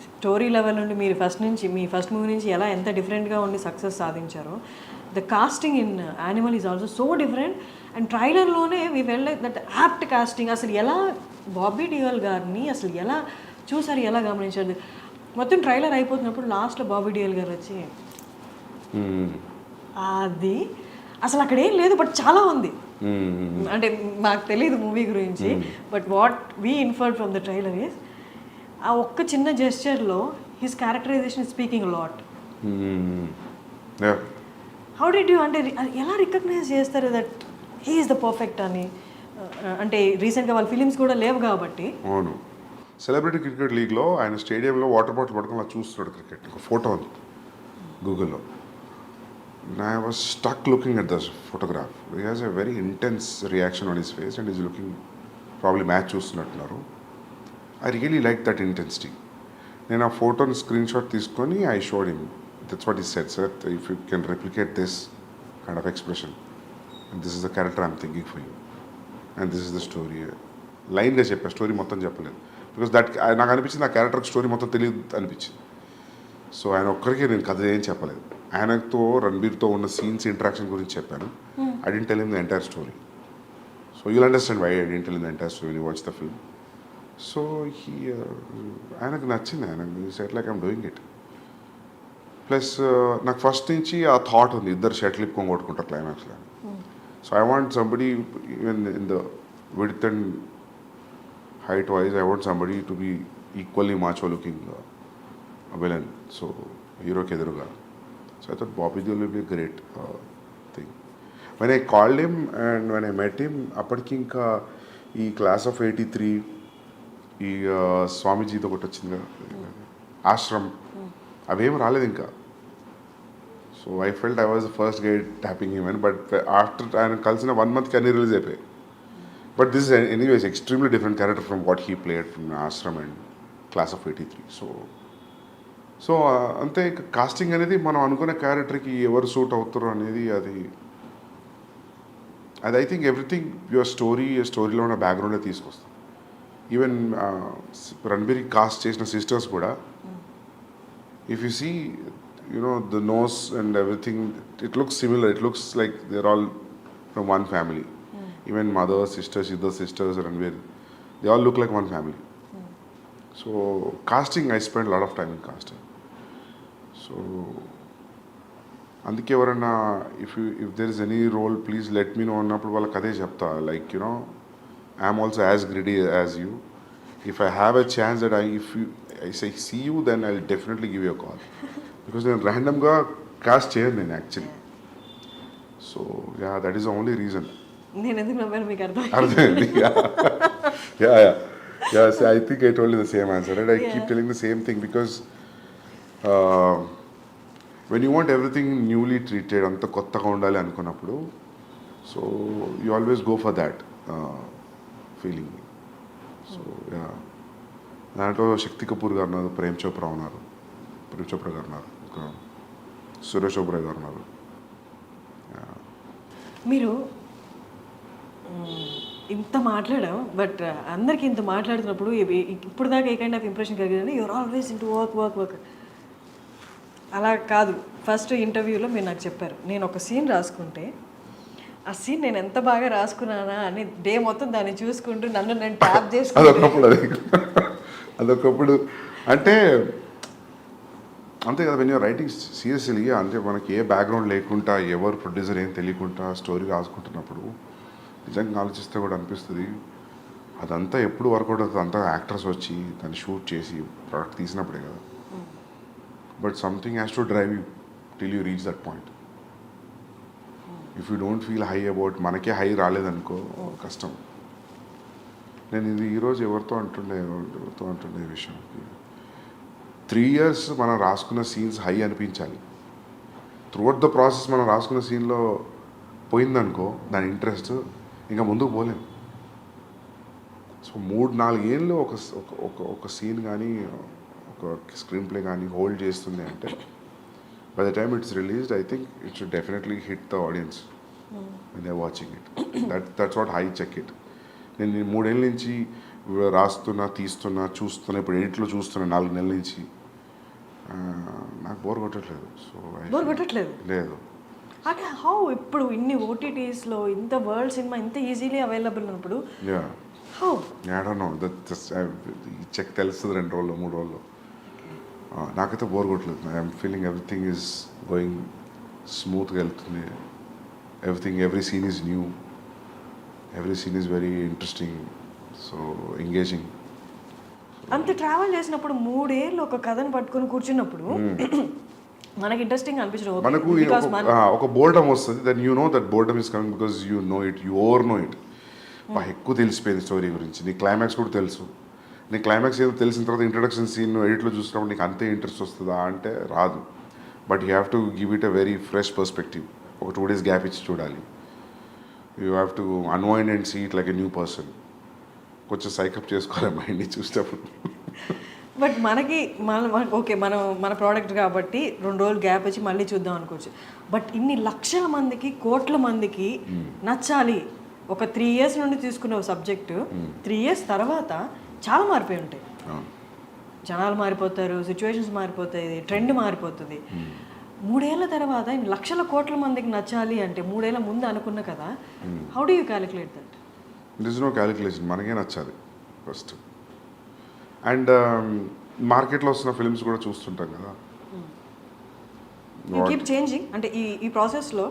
స్టోరీ లెవెల్ నుండి మీరు మీ ఫస్ట్ మూవీ నుంచి ఎంత డిఫరెంట్గా ఉండి సక్సెస్ సాధించారో, the casting in Animal is also so different. And ట్రైలర్లోనే we felt like that apt casting. అసలు ఎలా బాబీ డియోల్ గారిని అసలు ఎలా చూసారు, ఎలా గమనించారు? మొత్తం ట్రైలర్ అయిపోతున్నప్పుడు లాస్ట్లో బాబీ డియోల్ గారు వచ్చి అది అసలు అక్కడ ఏం లేదు, బట్ చాలా ఉంది. అంటే మాకు తెలియదు మూవీ గురించి, but what we inferred from the trailer is ఆ ఒక్క చిన్న జెస్చర్లో his characterization is speaking lot. How did you అంటే ఎలా రికగ్నైజ్ చేస్తారు that he is the perfect అని? అంటే రీసెంట్గా వాళ్ళ ఫిలిమ్స్ కూడా లేవు కాబట్టి. అవును, సెలబ్రిటీ క్రికెట్ లీగ్లో ఆయన స్టేడియంలో వాటర్ బాటిల్ పట్టుకొని అలా చూస్తున్నాడు క్రికెట్. ఒక ఫోటో ఉంది గూగుల్లో. I was stuck looking at this photograph. He has a very intense reaction on his face and he's looking, probably match చూస్తున్నట్టున్నారు. I really liked that intensity. నేను ఆ ఫోటోని స్క్రీన్ షాట్ తీసుకొని I showed him. That's what he said, sir. If you can replicate this kind of expression, and this is the character I'm thinking for you, and this is the story. లైన్గా చెప్పా, story మొత్తం చెప్పలేదు. Because that నాకు అనిపించింది ఆ క్యారెక్టర్కి story మొత్తం తెలియదు అనిపించింది. సో ఆయన ఒక్కరికి నేను కథ ఏం చెప్పలేదు. ఆయనతో రణబీర్తో ఉన్న సీన్స్ ఇంటరాక్షన్ గురించి చెప్పాను. I didn't tell him the entire story. So you'll understand why I didn't tell him the entire story, watch the film. So ఆయనకు నచ్చింది. ఆయనకు set like I'm doing it. Plus నాకు ఫస్ట్ నుంచి ఆ థాట్ ఉంది, ఇద్దరు షర్ట్లు ఇప్పుకొని కొట్టుకుంటారు క్లైమాక్స్లో. So I want somebody even in the width and height wise, I want somebody to be equally macho looking villain. So hero ke eduruga. So I thought Bobby Deol will be a great thing. When I called him and when I met him, appadiki inka ee class of 83 ee Swamiji తో ఒకటి వచ్చింది కదా, ఆశ్రమ్, అవేం రాలేదు ఇంకా. So I felt I was the first guy tapping him in, but after ఆయన కలిసిన 1 month కి అన్ని రిలీజ్ అయిపోయాయి. But this is anyways extremely different character from what he played from Ashram and Class of 83. So అంతే casting అనేది మనం అనుకునే క్యారెక్టర్కి ఎవరు సూట్ అవుతారో అనేది అది ఐ థింక్ ఎవ్రీథింగ్ యువర్ స్టోరీలో ఉన్న బ్యాక్గ్రౌండే తీసుకొస్తాం. ఈవెన్ రణబీర్ కాస్ట్ చేసిన సిస్టర్స్ కూడా if you see you know the nose and everything, it looks similar. It looks like they are all from one family. Even mother, sisters, either sisters, Ranveer, they all look like one family. So casting, I spent a lot of time in casting. So అందుకే ఎవరన్నా if there is any role, please let me know అన్నప్పుడు వాళ్ళకి అదే చెప్తా. Like, you know, I am also as greedy as you. If I have a chance that I say see you, then I'll definitely give you a call. Because నేను randomగా cast చేయను నేను actually. So yeah, that is the only reason. నేను ఎందుకు నవ్వాను మీకు అర్థమైంది. So I think I told you the same answer, and I keep telling the same thing because when you want everything newly treated, అంత కొత్తగా ఉండాలి అనుకున్నప్పుడు, so you always go for that feeling. So yeah, దాంట్లో శక్తి కపూర్ గారు ఉన్నారు, ప్రేమ్ చోప్రా గారు ఉన్నారు, సురేష్ ఓబ్రాయ్ గారు ఉన్నారు. మీరు ఇంత మాట్లాడాం, బట్ అందరికి ఇంత మాట్లాడుతున్నప్పుడు ఇప్పుడు దాకా ఏ కైండ్ ఆఫ్ ఇంప్రెషన్ కలిగిందంటే యూఆర్ ఆల్వేస్ ఇంటూ వర్క్. అలా కాదు. ఫస్ట్ ఇంటర్వ్యూలో మీరు నాకు చెప్పారు, నేను ఒక సీన్ రాసుకుంటే ఆ సీన్ నేను ఎంత బాగా రాసుకున్నానా అని డే మొత్తం దాన్ని చూసుకుంటూ నన్ను నేను ట్యాప్ చేసుకుంటాను. అదొకప్పుడు అంటే అంతే కదా. వెన్ యూర్ రైటింగ్ సీరియస్లీ, అంటే మనకి ఏ బ్యాక్గ్రౌండ్ లేకుండా, ఎవరు ప్రొడ్యూసర్ ఏం తెలియకుండా స్టోరీ రాసుకుంటున్నప్పుడు నిజంగా ఆలోచిస్తే కూడా అనిపిస్తుంది అదంతా ఎప్పుడు వర్కౌట్ అవుతుంది. అంతా యాక్టర్స్ వచ్చి దాన్ని షూట్ చేసి ప్రోడక్ట్ తీసినప్పుడే కదా. But something has to drive you till you reach that point. If you don't feel high about, మనకే హై రాలేదనుకో కష్టం. నేను ఇది ఈరోజు ఎవరితో అంటుండే ఈ విషయం, 3 years మనం రాసుకున్న సీన్స్ హై అనిపించాలి. త్రూఅవుట్ ద ప్రాసెస్ మనం రాసుకున్న సీన్లో పోయిందనుకో దాని ఇంట్రెస్ట్, ఇంకా ముందుకు పోలేం. సో 3-4 ఏళ్ళు ఒక సీన్ కానీ ఒక స్క్రీన్ ప్లే కానీ హోల్డ్ చేస్తుంది అంటే, by the time it's released I think it should definitely hit the audience when they are watching it. That's what I check it. నేను 3 ఏళ్ళ నుంచి రాస్తున్నా, తీస్తున్నా, చూస్తున్నా, ఇప్పుడు ఎడిట్లో చూస్తున్నా 4 నెలల నుంచి. నాకు బోర్ కొట్టట్లేదు. సో బోర్ కొట్టట్లేదు లేదు. అంటే హౌ ఇప్పుడు ఇన్ని ఓటీటీస్లో ఇంత వరల్డ్ సినిమా ఇంత ఈజీలీ అవైలబుల్ ఉన్నప్పుడు how? I don't know. Check తెలుస్తుంది 2 రోజుల్లో 3 రోజుల్లో. నాకైతే బోర్ కొట్టలేదు. I'm feeling everything is going స్మూత్గా వెళ్తుంది. Every scene is new, every scene is very interesting, so engaging. అంత ట్రావెల్ చేసినప్పుడు 3 ఏళ్ళు ఒక కథను పట్టుకొని కూర్చున్నప్పుడు మనకి ఇంట్రెస్టింగ్ అనిపించడం మనకు బికాస్ ఒక బోర్డమ్ వస్తుంది then you know that boredom is coming because you know it you over know it ఎక్కువ తెలిసిపోయింది స్టోరీ గురించి నీ క్లైమాక్స్ కూడా తెలుసు. నీ క్లైమాక్స్ ఏదో తెలిసిన తర్వాత ఇంట్రడక్షన్ సీన్ ఎడిట్లో చూసినప్పుడు నీకు అంతే ఇంట్రెస్ట్ వస్తుందా అంటే రాదు. But you have to give it a very fresh perspective. ఒక 2 days గ్యాప్ ఇచ్చి చూడాలి. You have to unwind and see it like a new person. కొంచెం సైకప్ చేసుకోవాలి మైండ్ని చూసేటప్పుడు. బట్ మనకి ఓకే మన ప్రోడక్ట్ కాబట్టి 2 రోజులు గ్యాప్ వచ్చి మళ్ళీ చూద్దాం అనుకోవచ్చు. బట్ ఇన్ని లక్షల మందికి కోట్ల మందికి నచ్చాలి. ఒక 3 years నుండి తీసుకున్న సబ్జెక్టు 3 years తర్వాత చాలా మారిపోయి ఉంటాయి. జనాలు మారిపోతారు, సిచ్యువేషన్స్ మారిపోతాయి, ట్రెండ్ మారిపోతుంది. 3 ఏళ్ల తర్వాత ఇన్ని లక్షల కోట్ల మందికి నచ్చాలి అంటే 3 ఏళ్ల ముందు అనుకున్న కదా. How do you calculate that? It is no calculation. మనకే నచ్చాలి ఫస్ట్. అండ్ మార్కెట్లో వస్తున్న ఫిల్మ్స్ కూడా చూస్తుంటాం కదా. యూ కీప్ చేంజింగ్ అంటే ఈ ప్రాసెస్లో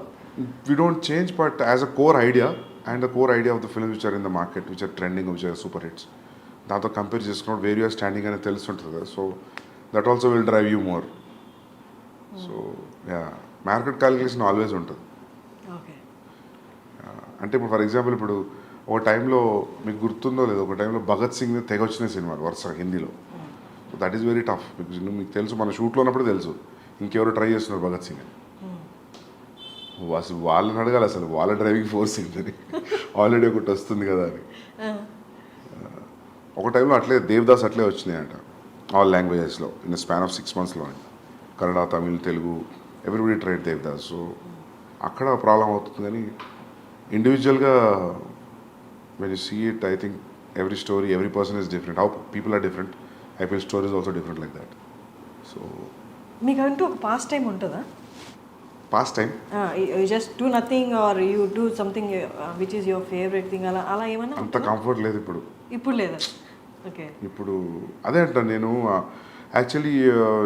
we don't change, but as a core idea and the core idea of the films which are in the market, which are trending, which are super hits, దాంతో compare చేసుకున్నప్పుడు where you're standing అనేది తెలుస్తుంటుంది కదా. So that also will drive you more. So yeah, market calculation always ఉంటుంది. Okay. అంటే ఇప్పుడు for example ఇప్పుడు ఒక టైంలో మీకు గుర్తుందో లేదో, ఒక టైంలో భగత్ సింగ్ తెగ వచ్చిన సినిమాలు వరుసగా హిందీలో. So that is very tough because మీకు తెలుసు, మన షూట్లో ఉన్నప్పుడు తెలుసు ఇంకెవరు ట్రై చేస్తున్నారు భగత్ సింగ్ అని. అసలు వాళ్ళని అడగాలి అసలు వాళ్ళ డ్రైవింగ్ ఫోర్స్ ఏంటని, ఆల్రెడీ ఒకటి వస్తుంది కదా అని. ఒక టైంలో అట్లే దేవదాస్ అట్లే వచ్చినాయంట ఆల్ లాంగ్వేజెస్లో ఇన్ స్పాన్ ఆఫ్ 6 monthsలో. Kannada, Tamil, Telugu everybody tried Devdas. So అక్కడ ప్రాబ్లం అవుతుంది. కానీ ఇండివిజువల్గా when you see it, I think every story, every person is different. How people are different, I feel story is also different like that. So మీకంటూ ఒక past time ఉంటుందా? past time, you just do nothing or you do something which is your favorite thing, అలా ఏమన్నా అంత comfort లేదు ఇప్పుడు లేదా? Okay. ఇప్పుడు అదే అంటాను నేను. యాక్చువల్లీ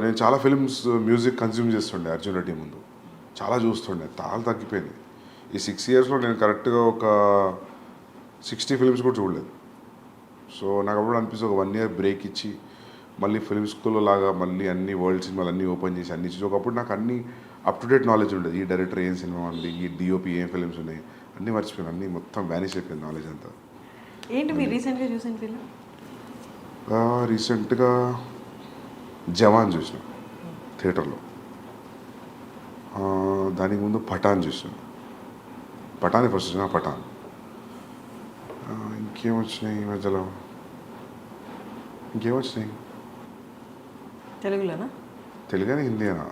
నేను చాలా ఫిల్మ్స్ మ్యూజిక్ కన్జ్యూమ్ చేస్తుండే అర్జున్ రెడ్డి ముందు, చాలా చూస్తుండే. చాలా తగ్గిపోయింది ఈ 6 yearsలో. నేను కరెక్ట్గా ఒక 60 films కూడా చూడలేదు. సో నాకు అప్పుడు అనిపిస్తుంది ఒక 1 year బ్రేక్ ఇచ్చి మళ్ళీ ఫిల్మ్ స్కూల్లో లాగా మళ్ళీ అన్ని వరల్డ్ సినిమాలు అన్నీ ఓపెన్ చేసి అన్ని చూసి ఒకప్పుడు నాకు అన్ని అప్ టు డేట్ నాలెడ్జ్ ఉండేది. ఈ డైరెక్టర్ ఏం సినిమా ఉంది, ఈ డిఓపి ఏం ఫిల్మ్స్ ఉన్నాయి అన్నీ మర్చిపోయాను. అన్నీ మొత్తం వ్యానిష్ అయిపోయింది నాలెడ్జ్ అంతా. ఏంటి మీరు రీసెంట్గా చూసిన ఫిల్మ్? రీసెంట్గా జవాన్ చూసిన థియేటర్లో. దానికి ముందు పఠాన్ చూసిన. పఠాన్ ఫస్ట్ చూసిన. పఠాన్. ఇంకేమొచ్చినాయి ఈ మధ్యలో? ఇంకేమొచ్చినాయి తెలుగులోనా? తెలుగునే హిందీనా?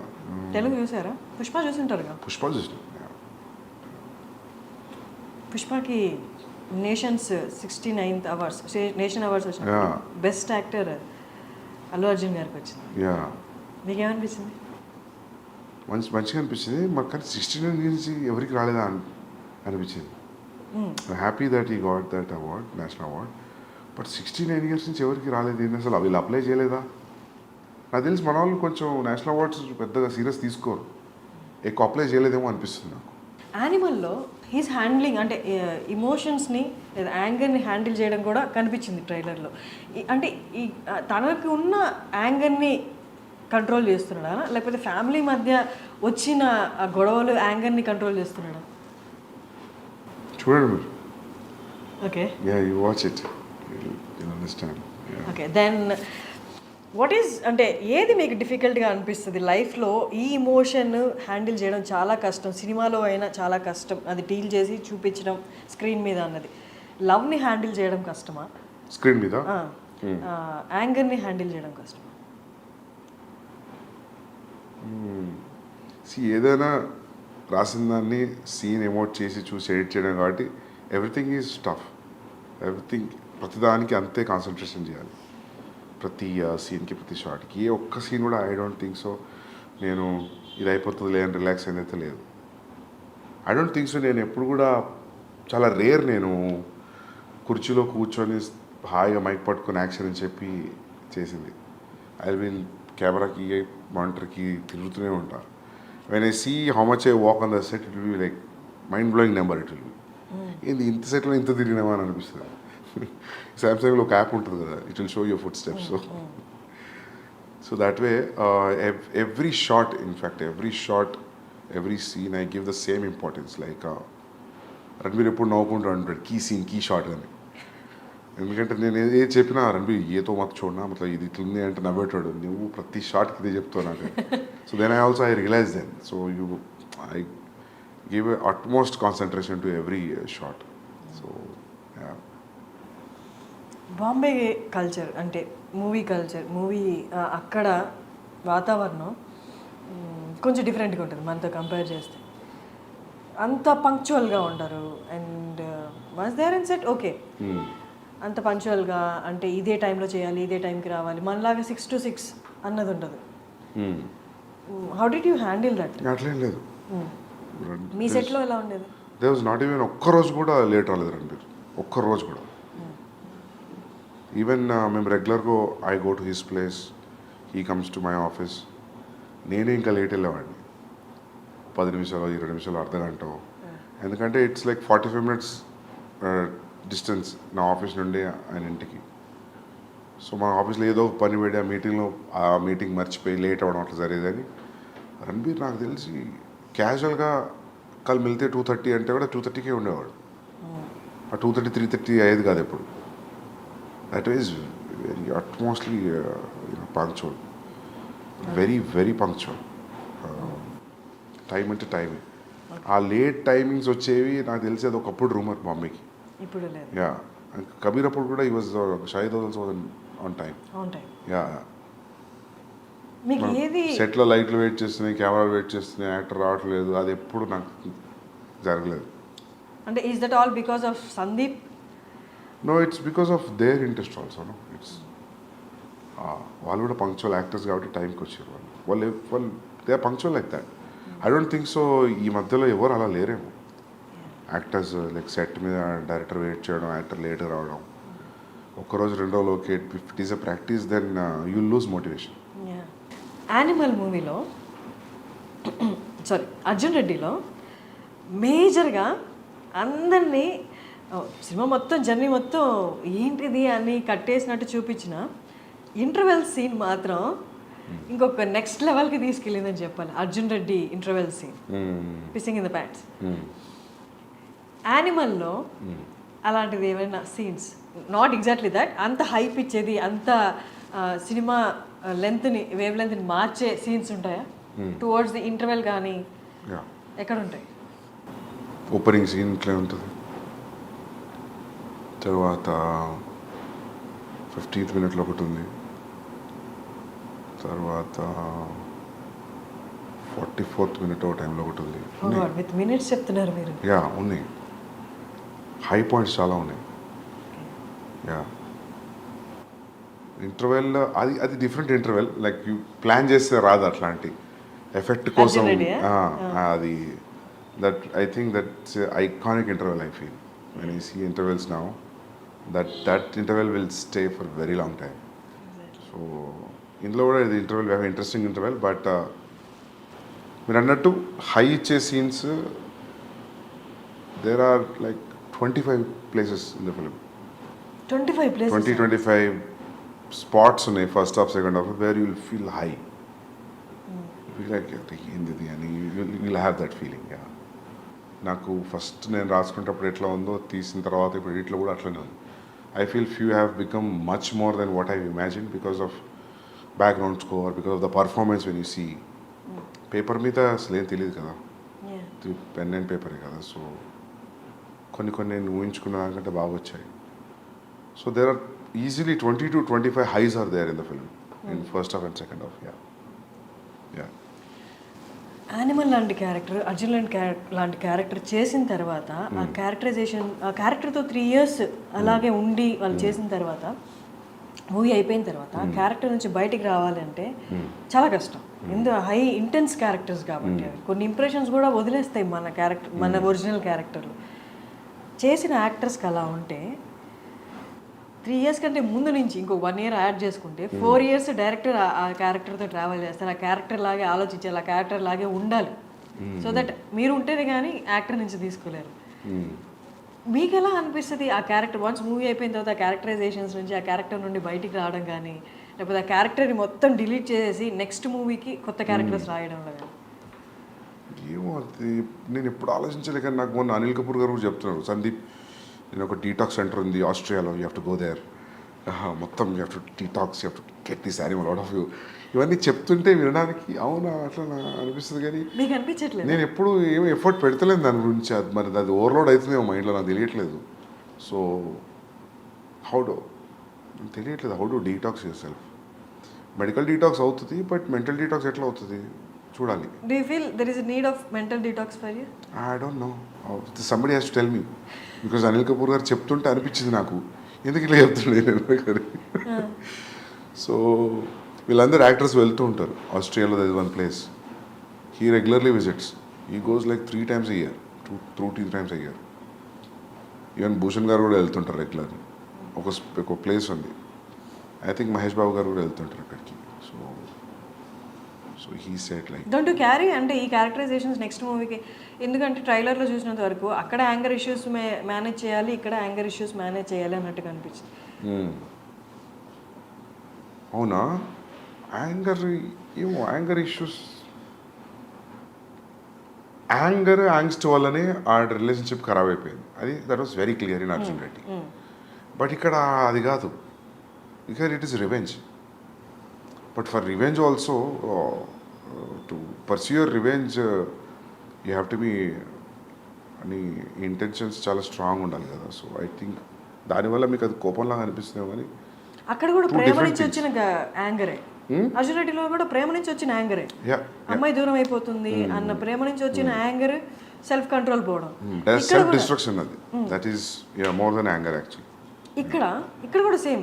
తెలుగు చూసారా? పుష్ప చూసింటారుగా? పుష్ప చూసిన. పుష్పకి nations 69th awards, nation awards వచ్చిన బెస్ట్ యాక్టర్ అల్లు అర్జున్ గారికి వచ్చింది. యా, మీకేమనిపించింది? మంచిగా అనిపించింది మాకు. కానీ 69 నుంచి ఎవరికి రాలేదా అనిపించింది. Happy that he got that award, national award. But 69 years నుంచి ఎవరికి రాలేదు ఏంటి అసలు? వీళ్ళు అప్లై చేయలేదా? నాకు తెలిసి మన వాళ్ళు కొంచెం నేషనల్ అవార్డ్స్ పెద్దగా సీరియస్ తీసుకోరు, ఎక్కువ అప్లై చేయలేదేమో అనిపిస్తుంది నాకు. యానిమల్లో హీస్ హ్యాండ్లింగ్ అంటే ఇమోషన్స్ని లేదా యాంగర్ని హ్యాండిల్ చేయడం కూడా కనిపించింది ట్రైలర్లో. అంటే ఈ తనకు ఉన్న యాంగర్ని కంట్రోల్ చేస్తున్నాడా, లేకపోతే ఫ్యామిలీ మధ్య వచ్చిన గొడవలు యాంగర్ని కంట్రోల్ చేస్తున్నాడా? చూడండి మీరు. Okay. Yeah, you watch it, you understand. Okay, then what is అంటే ఏది మీకు డిఫికల్ట్గా అనిపిస్తుంది లైఫ్లో? ఈ ఇమోషన్ హ్యాండిల్ చేయడం చాలా కష్టం, సినిమాలో అయినా చాలా కష్టం, అది డీల్ చేసి చూపించడం స్క్రీన్ మీద అన్నది. లవ్ని హ్యాండిల్ చేయడం కష్టమా స్క్రీన్ మీద? యాంగర్ని హ్యాండిల్ చేయడం కష్టమా? ఏదైనా రాసిన దాన్ని సీన్ ఎమోట్ చేసి చూసి ఎడిట్ చేయడం కాబట్టి ఎవ్రీథింగ్ ఈజ్ టఫ్. ఎవ్రీథింగ్ ప్రతిదానికి అంతే కాన్సన్ట్రేషన్ చేయాలి, ప్రతి సీన్కి, ప్రతి షాట్కి. ఏ ఒక్క సీన్ కూడా ఐ డోంట్ థింక్ సో నేను ఇది అయిపోతుంది లేదని రిలాక్స్ అయితే లేదు. I don't think so. నేను ఎప్పుడు కూడా చాలా రేర్ నేను కుర్చీలో కూర్చొని హాయిగా మైక్ పట్టుకొని యాక్షన్ అని చెప్పి చేసింది. ఐ విల్ కెమెరాకి మానిటర్కి తిరుగుతూనే ఉంటా. When I see how much I walk on the set, it will be like mind blowing number. It will be ఏంది ఇంత సెట్లో ఇంత తిరిగినామా అని అనిపిస్తుంది. సామ్సంగ్లో ఒక యాప్ ఉంటుంది కదా, it will show your foot steps. So that way, every shot, in fact, every scene, I give the same importance. Like, Ranbir ఎప్పుడు నవ్వుకుంటూ అంటాడు కీ షాట్ అని. ఎందుకంటే నేను ఏ చెప్పినా రణబీర్ ఏతో మాత్రం చూడనా మతలబ్ ఇది ఇట్లుంది అంటే నవ్వేటాడు, నువ్వు ప్రతి షాట్కి ఇదే చెప్తావు నాకు. So then I realise then. So I give utmost concentration to every shot. So Bombay culture అంటే మూవీ అక్కడ వాతావరణం కొంచెం డిఫరెంట్గా ఉంటుంది మనతో కంపేర్ చేస్తే. అంత పంక్చువల్గా ఉండరు. And once there and set okay, అంత పంక్చువల్గా అంటే ఇదే టైంలో చేయాలి, ఇదే టైంకి రావాలి, మనలాగా 6 to 6 అన్నది ఉండదు. How did you handle that? అట్లేం లేదు. మీ సెట్లో ఎలా ఉండేది? దే వాజ్ నాట్ ఈవెన్ ఒక్కరోజు కూడా లేట్ రాలేదు రణబీర్, ఒక్కరోజు కూడా. ఈవెన్ మేము రెగ్యులర్గా I go to his place, he comes to my office. నేనే ఇంకా లేట్ వెళ్ళేవాడిని, 10 నిమిషాలు 20 నిమిషాలు అర్ధగంట. ఎందుకంటే ఇట్స్ లైక్ 45 minutes డిస్టెన్స్ నా ఆఫీస్ నుండి ఆయన ఇంటికి. సో మా ఆఫీస్లో ఏదో పని పెట్టి ఆ మీటింగ్ మర్చిపోయి లేట్ అవ్వడం అట్లా జరిగేదని. రణబీర్ నాకు తెలిసి క్యాజువల్గా కల్ మిల్తే 2:30 అంటే కూడా 2:30కే ఉండేవాడు. ఆ 2:30 3:30 అయ్యేది కాదు ఎప్పుడు. That is very utmostly punctual, very very punctual. Time అంటే టైమే. ఆ లేట్ టైమింగ్స్ వచ్చేవి నాకు తెలిసి అది ఒకప్పుడు రూమర్ బాంబేకి. ఇప్పుడు లేదు. యా, కబీర్ అప్పుడు కూడా ఈ was Shahid also on time. Yeah, మీకు ఏది సెట్లో లైట్లు వెయిట్ చేస్తున్నాయి, కెమెరాలు వెయిట్ చేస్తున్నాయి, యాక్టర్ రావట్లేదు, అది ఎప్పుడు నాకు జరగలేదు. అంటే is that all because of Sandeep? No, it's because of their interest also. No, it's వాళ్ళు కూడా పంక్చువల్ యాక్టర్స్ కాబట్టి టైంకి వచ్చారు. వాళ్ళు they are punctual like that. I don't think so ఈ మధ్యలో ఎవరు అలా లేరేమో యాక్టర్స్. లైక్ సెట్ మీద డైరెక్టర్ వెయిట్ చేయడం, యాక్టర్ లేట్గా రావడం, ఒక్కరోజు 2 రోజులు okay. If it is a practice then you lose motivation. Animal మూవీలో అర్జున్ రెడ్డిలో మేజర్గా అందరినీ సినిమా మొత్తం జర్నీ మొత్తం ఏంటిది అని కట్టేసినట్టు చూపించిన ఇంటర్వెల్ సీన్ మాత్రం ఇంకొక నెక్స్ట్ లెవెల్కి తీసుకెళ్ళిందని చెప్పాలి. Arjun Reddy interval scene, pissing in the pants. యానిమల్లో అలాంటిది ఏమైనా సీన్స్, నాట్ ఎగ్జాక్ట్లీ దట్, అంత హైప్ ఇచ్చేది, అంత సినిమా వేవ్ లెంత్ని మార్చే సీన్స్ ఉంటాయా టువర్డ్స్ ది ఇంటర్వెల్? కానీ ఎక్కడ ఉంటాయి? ఓపెనింగ్ సీన్ ఇట్లా ఉంటుంది, తర్వాత 15th minute ఒకటి ఉంది, తర్వాత 44th minute ఒక టైంలో ఒకటి ఉంది. విత్ మినిట్స్ చెప్తున్నారు మీరు. యా, ఉన్నాయి. హై పాయింట్స్ చాలా ఉన్నాయి. యా, ఇంటర్వెల్ అది different interval. Like you plan చేస్తే రాదు అట్లాంటి ఎఫెక్ట్ కోసం. అది that I think that's iconic interval. I feel when I see intervals now that interval will stay for very long time. So ఇందులో కూడా ఇది ఇంటర్వెల్ ఇంట్రెస్టింగ్ ఇంటర్వెల్. బట్ మీరు అన్నట్టు హై ఇచ్చే scenes there are like 25 places in the film. 25 places? 25 spots ఉన్నాయి first half second half where you will feel high. Like ఏంది అని you will have that feeling. నాకు ఫస్ట్ నేను రాసుకునేటప్పుడు ఎట్లా ఉందో తీసిన తర్వాత ఇప్పుడు ఎడిట్లో కూడా అట్లనే ఉంది. I feel few have become much more than what I imagine because of background score, because of the performance. When you see paper మీద అసలు ఏం తెలియదు కదా, పెన్ అండ్ పేపరే కదా. సో కొన్ని నేను ఊహించుకున్న దానికంటే బాగా వచ్చాయి. So there are easily 20 to 25 highs are there in the film in first half and second half. Animal లాంటి క్యారెక్టర్, అర్జున్ లాంటి క్యారెక్టర్ చేసిన తర్వాత ఆ క్యారెక్టరైజేషన్, ఆ క్యారెక్టర్తో 3 years అలాగే ఉండి వాళ్ళు చేసిన తర్వాత మూవీ అయిపోయిన తర్వాత ఆ క్యారెక్టర్ నుంచి బయటికి రావాలంటే చాలా కష్టం. ఎందుకు హై ఇంటెన్స్ క్యారెక్టర్స్ కాబట్టి కొన్ని ఇంప్రెషన్స్ కూడా వదిలేస్తాయి మన క్యారెక్టర్, మన ఒరిజినల్ క్యారెక్టర్లు. చేసిన యాక్టర్స్కి అలా ఉంటే 3 years కంటే ముందు నుంచి ఇంకో 1 year యాడ్ చేసుకుంటే 4 years డైరెక్టర్ ఆ క్యారెక్టర్తో ట్రావెల్ చేస్తారు. ఆ క్యారెక్టర్ లాగే ఆలోచించాలి, ఆ క్యారెక్టర్ లాగే ఉండాలి. సో దట్ మీరు ఉంటేనే కానీ యాక్టర్ నుంచి తీసుకోలేరు. మీకు ఎలా అనిపిస్తుంది ఆ క్యారెక్టర్ వన్స్ మూవీ అయిపోయిన తర్వాత ఆ క్యారెక్టరైజేషన్స్ నుంచి, ఆ క్యారెక్టర్ నుండి బయటికి రావడం కానీ, లేకపోతే ఆ క్యారెక్టర్ని మొత్తం డిలీట్ చేసేసి నెక్స్ట్ మూవీకి కొత్త క్యారెక్టర్స్ రాయడంలో కానీ? ఏమో అది నేను ఎప్పుడు ఆలోచించలే, కానీ నాకు మొన్న అనిల్ కపూర్ గారు కూడా చెప్తున్నారు, సందీప్ నేను ఒక డీటాక్స్ సెంటర్ ఉంది ఆస్ట్రేలియాలో, you have to go there, మొత్తం you have to detox, you have to get this animal out of you. ఇవన్నీ చెప్తుంటే వినడానికి అవునా అట్లా అనిపిస్తుంది, కానీ మీకు అనిపించట్లేదు? నేను ఎప్పుడు ఏమి ఎఫర్ట్ పెడతలేను దాని గురించి. అది మరి అది ఓవర్లోడ్ అవుతుందేమో మైండ్లో, నాకు తెలియట్లేదు. సో హౌ డు తెలియట్లేదు, how do detox your self. Medical detox అవుతుంది, బట్ మెంటల్ డీటాక్స్ ఎట్లా అవుతుంది చూడాలి. Do you feel there is a need of mental detox for you? I don't know. Somebody has to tell me. Because Anil Kapoor గారు చెప్తుంటే అనిపించింది నాకు, ఎందుకు ఇలా చెప్తుండే. సో వీళ్ళందరూ యాక్టర్స్ వెళ్తూ ఉంటారు ఆస్ట్రేలియాలో, that is one place he regularly visits. He goes like 3 times a year, 2 times a year. Even Bhushan గారు కూడా వెళ్తుంటారు రెగ్యులర్లీ. ఒక ప్లేస్ ఉంది, ఐ థింక్ మహేష్ బాబు గారు కూడా వెళ్తుంటారు అక్కడికి. So he said like don't you carry అంటే ఈ క్యారెక్టరైజేషన్స్ నెక్స్ట్ మూవీకి, ఎందుకంటే ట్రైలర్లో చూసినంత వరకు అక్కడ యాంగర్ ఇష్యూస్ మేనేజ్ చేయాలి, ఇక్కడ యాంగర్ ఇష్యూస్ మేనేజ్ చేయాలి అన్నట్టుగా అనిపించింది. అవునా? యాంగర్ ఏమో, యాంగర్ ఇష్యూస్, యాంగ్స్ట్ వల్లనే ఆ రిలేషన్షిప్ ఖరాబ్ అయిపోయింది. అది that was very clear in Arjun Reddy. But ఇక్కడ అది కాదు, ఇక్కడ it is revenge. But for revenge also, to pursue your revenge you have to be, అని ఇంటెన్షన్స్ చాలా స్ట్రాంగ్ ఉండాలి కదా. సో ఐ థింక్ దానివల్ల మీకు అది కోపంలాగా అనిపిస్తుంది. కానీ అక్కడ కూడా ప్రేమ నుంచి వచ్చిన యాంగరే, అర్జున్ రెడ్డిలో కూడా ప్రేమ నుంచి వచ్చిన యాంగరే. అమ్మాయి దూరం అయిపోతుంది అన్న ప్రేమ నుంచి వచ్చిన యాంగర్, సెల్ఫ్ కంట్రోల్ పోవడం, సెల్ఫ్ డిస్ట్రక్షన్. అది that is more than anger actually. ఇక్కడ కూడా సేమ్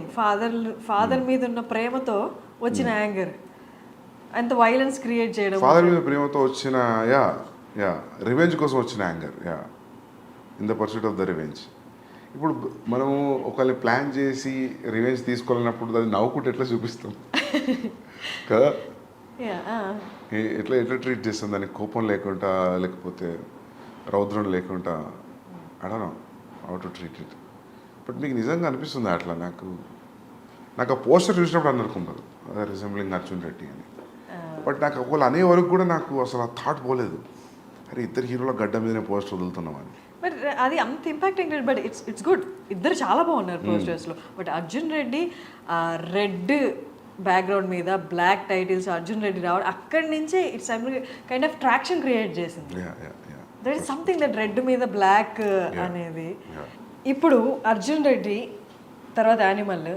ఫాదర్ మీద ఉన్న ప్రేమతో వచ్చిన యాంగర్, అంత వైలెన్స్ క్రియేట్ చేయడం, ఫాదర్ మీద ప్రేమతో వచ్చిన రివెంజ్ కోసం వచ్చిన anger, in the pursuit of the revenge. ఇప్పుడు మనము ఒకళ్ళని ప్లాన్ చేసి రివెంజ్ తీసుకోవాలన్నప్పుడు అది నవ్వుకుంటే ఎట్లా చూపిస్తాం కదా, ఎట్లా ట్రీట్ చేస్తాం దానికి, కోపం లేకుండా, లేకపోతే రౌద్రం లేకుండా. I don't know how to treat it. But మీకు నిజంగా అనిపిస్తుంది అట్లా? నాకు ఆ పోస్టర్ చూసినప్పుడు అనుకుంటారు రిజెంబ్లింగ్ అర్జున్ రెడ్డి అని. బట్ నాకు ఒకళ్ళు అనే వరకు కూడా నాకు అసలు ఆ థాట్ పోలేదు, అరే ఇద్దరు హీరోల గడ్డ మీదనే పోస్టర్ వదులుతున్నామని. బట్ అది అంత ఇంపాక్టింగ్, బట్ ఇట్స్ గుడ్. ఇద్దరు చాలా బాగున్నారు పోస్టర్స్లో. But Arjun Reddy red background మీద బ్లాక్ టైటిల్స్ అర్జున్ రెడ్డి రావడం, అక్కడి నుంచే it's kind of traction create చేసింది. That is something that red మీద బ్లాక్ అనేది. ఇప్పుడు అర్జున్ రెడ్డి తర్వాత యానిమల్,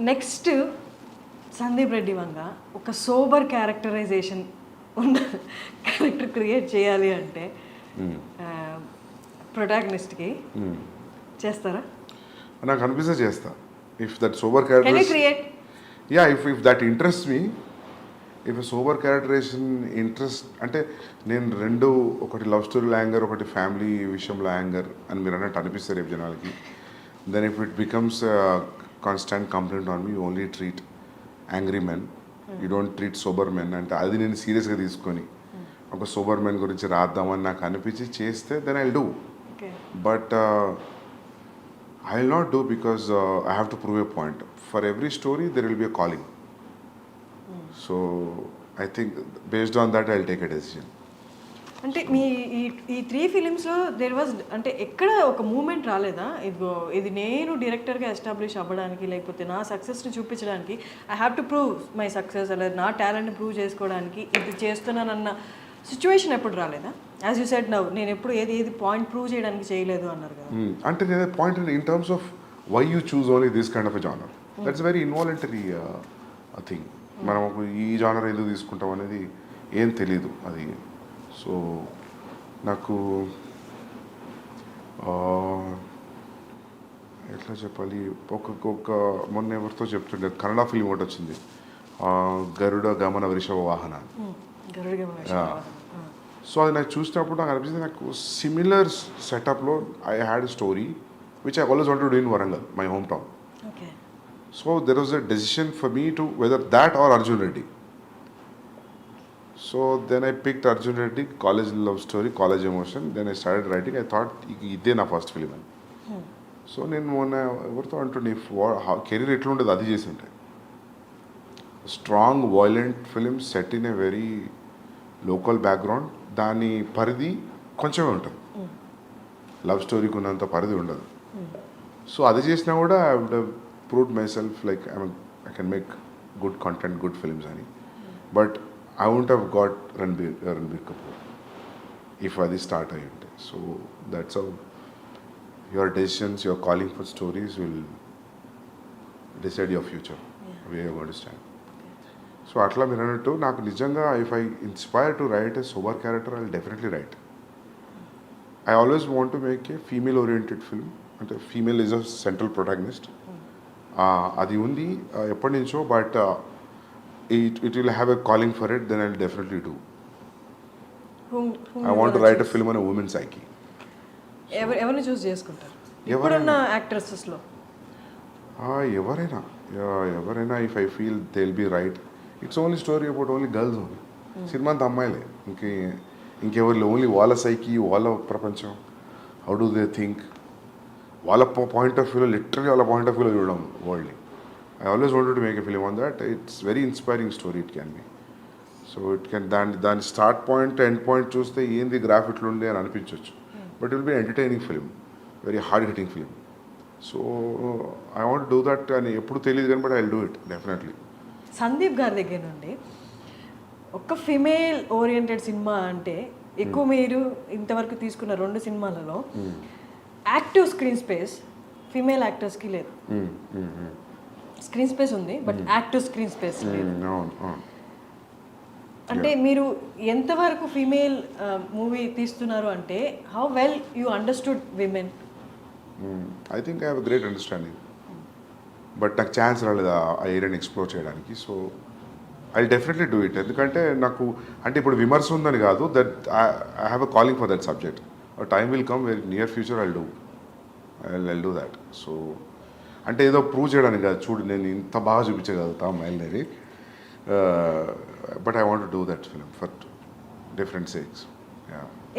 నెక్స్ట్ సందీప్ రెడ్డి వంగ ఒక సోబర్ క్యారెక్టరైజేషన్ ఉన్న క్యారెక్టర్ క్రియేట్ చేయాలి అంటే ప్రొటాగనిస్ట్కి చేస్తారా? నాకు అనిపిస్తే చేస్తా. If that sober character, if that interest me, if sober characterisation interest అంటే, నేను రెండు, ఒకటి లవ్ స్టోరీలో యాంగర్, ఒకటి ఫ్యామిలీ విషయంలో యాంగర్ అని మీరు అన్నట్టు అనిపిస్తారు రేపు జనాలకి. Then if it becomes constant complaint on me, you only treat angry men, you don't treat sober men అంటే, అది నేను సీరియస్గా తీసుకొని ఒక సోబర్ మెన్ గురించి రాద్దామని నాకు అనిపించి చేస్తే then I will do. But I will not do because I have to prove a point. For every story there will be a calling. So I think based on that I will take a decision. అంటే మీ ఈ 3 ఫిలిమ్స్లో there was, అంటే ఎక్కడ ఒక moment రాలేదా, ఇది నేను డైరెక్టర్గా ఎస్టాబ్లిష్ అవ్వడానికి, లేకపోతే నా సక్సెస్ని చూపించడానికి, I have to prove my success, లేదా నా టాలెంట్ని ప్రూవ్ చేసుకోవడానికి ఇది చేస్తున్నానన్న సిచ్యువేషన్ ఎప్పుడు రాలేదా? యాజ్ యూ సెడ్ నౌ, నేను ఎప్పుడు ఏది పాయింట్ ప్రూవ్ చేయడానికి చేయలేదు అన్నారు కదా. అంటే నేను point in terms of why you choose only this kind of a genre, that's very involuntary thing. మనం ఈ జానర్ ఎందుకు తీసుకుంటాం అనేది ఏం తెలీదు అది. సో నాకు ఎట్లా చెప్పాలి, ఒక మొన్న ఎవరితో చెప్తుండే కన్నడ ఫిలిం ఒకటి వచ్చింది, గరుడ గమన వృషభ వాహన. సో అది నాకు చూసినప్పుడు నాకు అనిపించింది, నాకు సిమిలర్ సెటప్లో I had story which I always want to do in Warangal, my home town. So there was a decision for me to whether that or Arjun Reddy. So then I picked Arjun Reddy, college love story, college emotion. Then I started writing. I thought, ఇదే నా first film అని. So నేను మొన్న ఎవరితో అంటుండే, career ఎట్లా ఉండేది అది చేసి ఉంటాయి. Strong violent film set in a very local background, దాని పరిధి కొంచెమే ఉంటుంది. లవ్ స్టోరీకి ఉన్నంత పరిధి ఉండదు. సో అది చేసినా కూడా I would have proved myself like I can make good content, good films అని. But I won't have got Ranbir Kapoor if అది స్టార్ట్ అయ్యి ఉంటే. So that's how your decisions, your calling for stories will decide your future, way you going to stand. So అట్లా మీరు అన్నట్టు నాకు నిజంగా if I inspire to write a sober character I will definitely write. I always want to make a female oriented film, అంటే female is a central protagonist. అది ఉంది ఎప్పటి నుంచో, but it will have a calling for it, then I will definitely do. I want to write a film on a women psyche. ఎవరిని choose చేసుకుంటారు ఇప్పుడున్న యాక్ట్రెసెస్లో? ఎవరైనా if I feel they will be right. It's only story about only girls only. Cinema అంతా అమ్మాయిలే, ఇంకెవరు only వాళ్ళ psyche, వాళ్ళ ప్రపంచం, హౌ డూ దే థింక్, వాళ్ళ పాయింట్ ఆఫ్ వ్యూలో, లిటరలీ వాళ్ళ పాయింట్ ఆఫ్ వ్యూలో చూడడం వరల్డ్ని. I always wanted to make a film on that. It's very inspiring story it can be. So it can దాని స్టార్ట్ పాయింట్ ఎండ్ పాయింట్ చూస్తే ఏంది graph ఇట్లుండే అని అనిపించవచ్చు, but it will be entertaining film, very hard hitting film. So I want do that అని ఎప్పుడు తెలియదు కానీ, but I will do it definitely. Sandeep గారి దగ్గర నుండి ఒక ఫిమేల్ ఓరియంటెడ్ సినిమా అంటే ఎక్కువ మీరు ఇంతవరకు తీసుకున్న 2 సినిమాలలో యాక్టివ్ స్క్రీన్ స్పేస్ ఫిమేల్ యాక్టర్స్కి లేదు. స్క్రీన్ స్పేస్ ఉంది బట్ యాక్టివ్ స్క్రీన్ స్పేస్ లేదు. అంటే మీరు ఎంతవరకు ఫీమేల్ మూవీ తీస్తున్నారు అంటే how well you understood women? I think I have a great understanding, but నాకు ఛాన్స్ రాలేదు ఆ ఏరియాని ఎక్స్ప్లోర్ చేయడానికి. So I definitely do it. ఎందుకంటే నాకు అంటే ఇప్పుడు విమర్శ ఉందని కాదు, that I have a calling for that subject. Time will come very near future I do that. So అంటే ఏదో ప్రూవ్ చేయడానికి కాదు, చూడు నేను ఇంత బాగా చూపించగలుగుతా అమ్మాయిలని, but I want do that film for different sakes.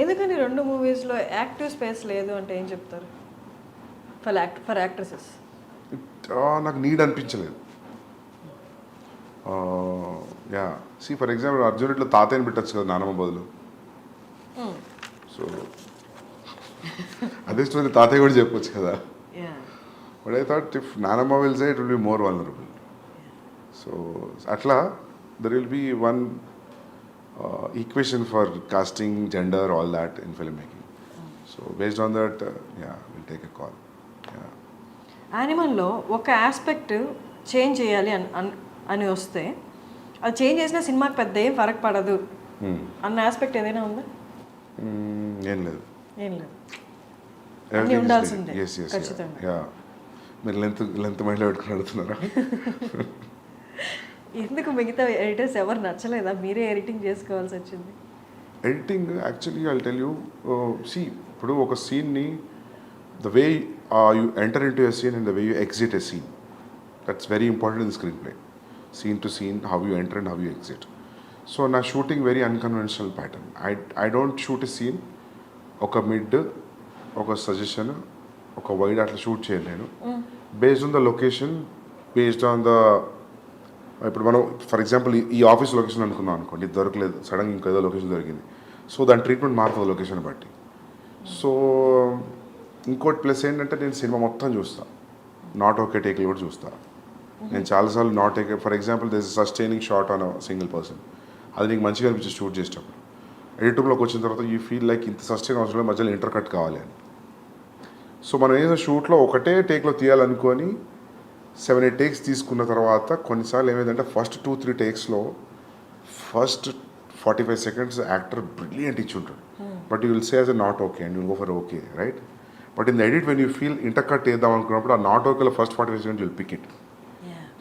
ఎందుకని 2 మూవీస్లో యాక్టివ్ స్పేస్ లేదు అంటే ఏం చెప్తారు ఫర్ యాక్ట్రెసెస్? నాకు నీడ్ అనిపించలేదు. సి ఫర్ ఎగ్జాంపుల్ అర్జున్ ఇట్లా తాతయ్యని పెట్టచ్చు కదా నానమ్మ బదులు. సో అదే స్టోరీ తాతయ్య కూడా చెప్పొచ్చు కదా. బట్ ఐ థాట్ ఇఫ్ నానమ్మ will say it will be more vulnerable. So అట్లా there will be one equation for casting, gender, all that in film making. So based on that will take a call. యానిమల్లో ఒక aspect change చేయాలి అని వస్తే అది change చేసిన సినిమాకి పెద్ద ఏం ఫరక్ పడదు అన్న ఆస్పెక్ట్ ఏదైనా ఉందా? ఏం లేదు. అన్నీ ఉండాల్సిందే ఖచ్చితంగా. మీరు లెంత్ మైండ్లో పెట్టుకుని అడుగుతున్నారా? ఎందుకు మిగతా ఎడిటర్స్ ఎవరు నచ్చలేదా? మీరే ఎడిటింగ్ చేసుకోవాల్సి వచ్చింది. Editing actually I tell you, see ఇప్పుడు ఒక సీన్ని the way you enter into a scene and the way you exit a scene, that's very important in the screenplay. Scene to scene, how you enter and how you exit. So na shooting very unconventional pattern. I don't shoot a scene oka mid oka suggestion oka wide atla shoot cheyalenu based on the location, based on the ఇప్పుడు మనం for example ఈ office location అనుకుందాం అనుకోండి, దొరకలేదు, సడన్గా ఇంకేదో location దొరికింది. So దాని ట్రీట్మెంట్ మారుతుంది లొకేషన్ బట్టి. సో ఇంకోటి ప్లస్ ఏంటంటే నేను సినిమా మొత్తం చూస్తాను, నాట్ ఓకే టేక్లు కూడా చూస్తాను. నేను చాలాసార్లు not take, for example this sustaining shot on single person, అది నీకు మంచిగా అనిపించి షూట్ చేసేటప్పుడు ఎడిటర్లోకి వచ్చిన తర్వాత యూ ఫీల్ లైక్ ఇంత సస్టైన్ అవసరం మధ్యలో ఇంటర్ కట్ కావాలి అని. సో మనం ఏదో షూట్లో ఒకటే టేక్లో తీయాలనుకొని 7-8 టేక్స్ తీసుకున్న తర్వాత కొన్నిసార్లు ఏమైందంటే ఫస్ట్ 2-3 టేక్స్లో ఫస్ట్ 45 seconds యాక్టర్ బ్రిలియంట్ ఇచ్చి ఉంటాడు, but you will say as a not okay and you'll go for okay, right? But in the edit when you feel inter cut వేద్దాం అనుకున్నప్పుడు ఆ నాట్ ఓకేలో first 45 seconds you'll pick it.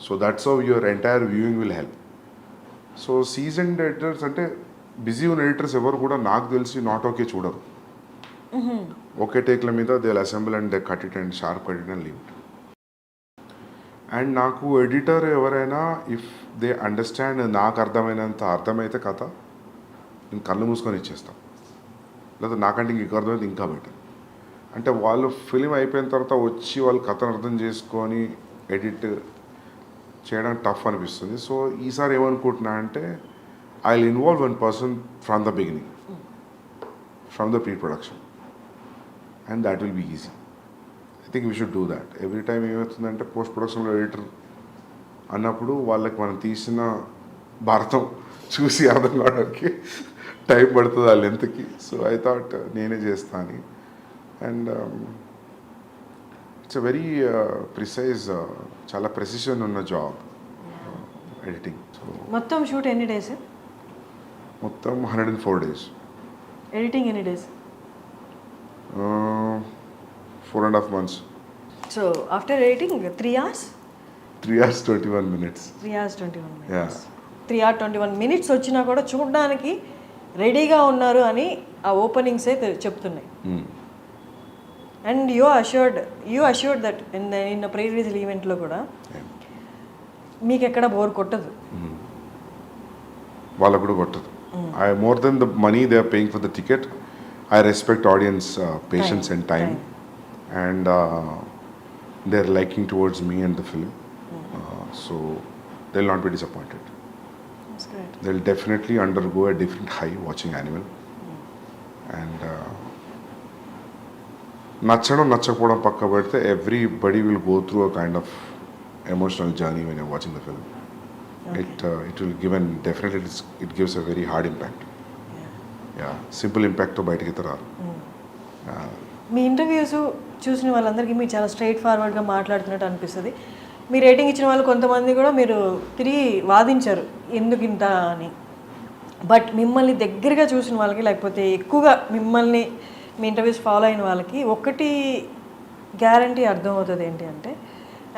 So that's how your entire viewing will help. So seasoned editors అంటే busy ఉన్న editors ఎవరు కూడా నాకు తెలిసి నాట్ ఓకే చూడరు. ఓకే టేక్ల మీద they will assemble and they cut it and sharp cut it and leave it. And నాకు editor ఎవరైనా ఇఫ్ దే అండర్స్టాండ్, నాకు అర్థమైతే కథ నేను కళ్ళు మూసుకొని ఇచ్చేస్తాను, లేదా నాకంటే ఇంక అర్థమైతే ఇంకా బెటర్. అంటే వాళ్ళు ఫిలిం అయిపోయిన తర్వాత వచ్చి వాళ్ళు కథను అర్థం చేసుకొని ఎడిట్ చేయడానికి టఫ్ అనిపిస్తుంది. సో ఈసారి ఏమనుకుంటున్నా అంటే I will involve one person from the beginning, from the pre production, and that will be easy. I think we should do that. Every time ఏమవుతుందంటే పోస్ట్ ప్రొడక్షన్లో ఎడిటర్ అన్నప్పుడు వాళ్ళకి మనం తీసిన భారతం చూసి అర్థం కావడానికి టైం పడుతుంది ఆ లెంత్కి. సో ఐ థాట్ నేనే చేస్తా అని. And it's a very precise, చాలా ప్రెసిషన్ ఉన్న జాబ్ ఎడిటింగ్. సో మొత్తం షూట్ ఎన్ని డేస్? మొత్తం 104 days. ఎడిటింగ్ ఎన్ని days? 4.5 months. So after editing 3 hours? 3 hours 21 minutes. 3 hours 21 minutes. Yeah. 3 hours 21 minutes వచ్చినా కూడా చూడడానికి రెడీగా ఉన్నారు అని ఆ ఓపెనింగ్సే చెప్తున్నాయి. And you assured that in pre release ఈవెంట్లో కూడా మీకు ఎక్కడ బోర్ కొట్టదు. వాళ్ళకు కూడా కొట్టదు. I more than the money they are paying for the ticket, I respect audience patience and time, and they are liking towards me and the film. So they will not be disappointed. They will definitely undergo a different high watching Animal. And నచ్చడం నచ్చకపోవడం పక్క పెడితే everybody will go through a kind of emotional journey when you're watching the film. Okay. It will give and definitely it gives a very hard impact. Yeah, simple impact తో బయటికి రారు. మీ interviews చూసిన వాళ్ళందరికీ మీరు చాలా స్ట్రైట్ ఫార్వర్డ్గా మాట్లాడుతున్నట్టు అనిపిస్తుంది. మీ rating ఇచ్చిన వాళ్ళు కొంతమంది కూడా మీరు తిరిగి వాదించారు ఎందుకు ఇంత అని. బట్ మిమ్మల్ని దగ్గరగా చూసిన వాళ్ళకి, లేకపోతే ఎక్కువగా మిమ్మల్ని మీ ఇంటర్వ్యూస్ ఫాలో అయిన వాళ్ళకి ఒకటి గ్యారంటీ అర్థమవుతుంది ఏంటి అంటే,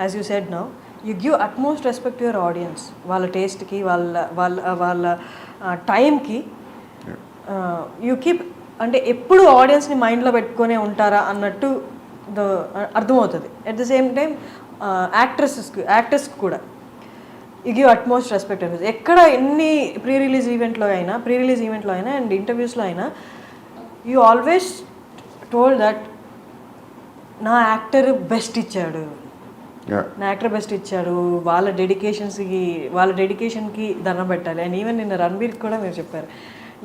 as you said now, you give utmost respect your audience. వాళ్ళ టేస్ట్కి, వాళ్ళ టైంకి యూ కీప్, అంటే ఎప్పుడు ఆడియన్స్ని మైండ్లో పెట్టుకునే ఉంటారా అన్నట్టు అర్థమవుతుంది. అట్ ద సేమ్ టైం యాక్టర్స్కి కూడా యూ గివ్ అట్మోస్ట్ రెస్పెక్ట్ అనిపిస్తుంది. ఎక్కడ ఎన్ని ప్రీ రిలీజ్ ఈవెంట్లో అయినా అండ్ ఇంటర్వ్యూస్లో అయినా యూ ఆల్వేస్ టోల్డ్ దట్ నా యాక్టర్ బెస్ట్ ఇచ్చాడు, వాళ్ళ డెడికేషన్కి దండం పెట్టాలి. అండ్ ఈవెన్ నిన్న రణబీర్కి కూడా మీరు చెప్పారు,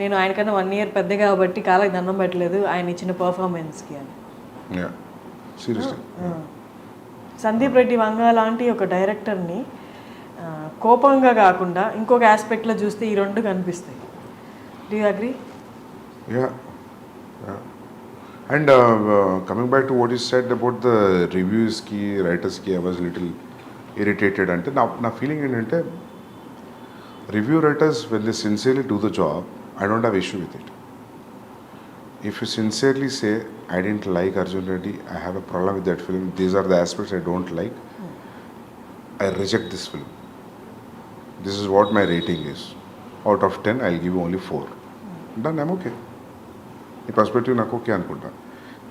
నేను ఆయనకన్నా 1 year పెద్ద కాబట్టి కాళ్ళకి దండం పెట్టలేదు ఆయన ఇచ్చిన పర్ఫార్మెన్స్కి అని. సందీప్ రెడ్డి వంగ లాంటి ఒక డైరెక్టర్ని కోపంగా కాకుండా ఇంకొక ఆస్పెక్ట్లో చూస్తే ఈ రెండు కనిపిస్తాయి. Do you agree? Yeah. And coming back to what you said about the reviews ki, writers ki, I was little irritated. అంటే నా ఫీలింగ్ ఏంటంటే, review writers when they sincerely do the job, I don't have issue with it. If you sincerely say, I didn't like Arjun Reddy, I have a problem with that film, these are the aspects I don't like, I reject this film. This is what my rating is. Out of 10, I'll give you only 4. Done, I'm okay. ఈ perspective నాకు okay అనుకుంటా.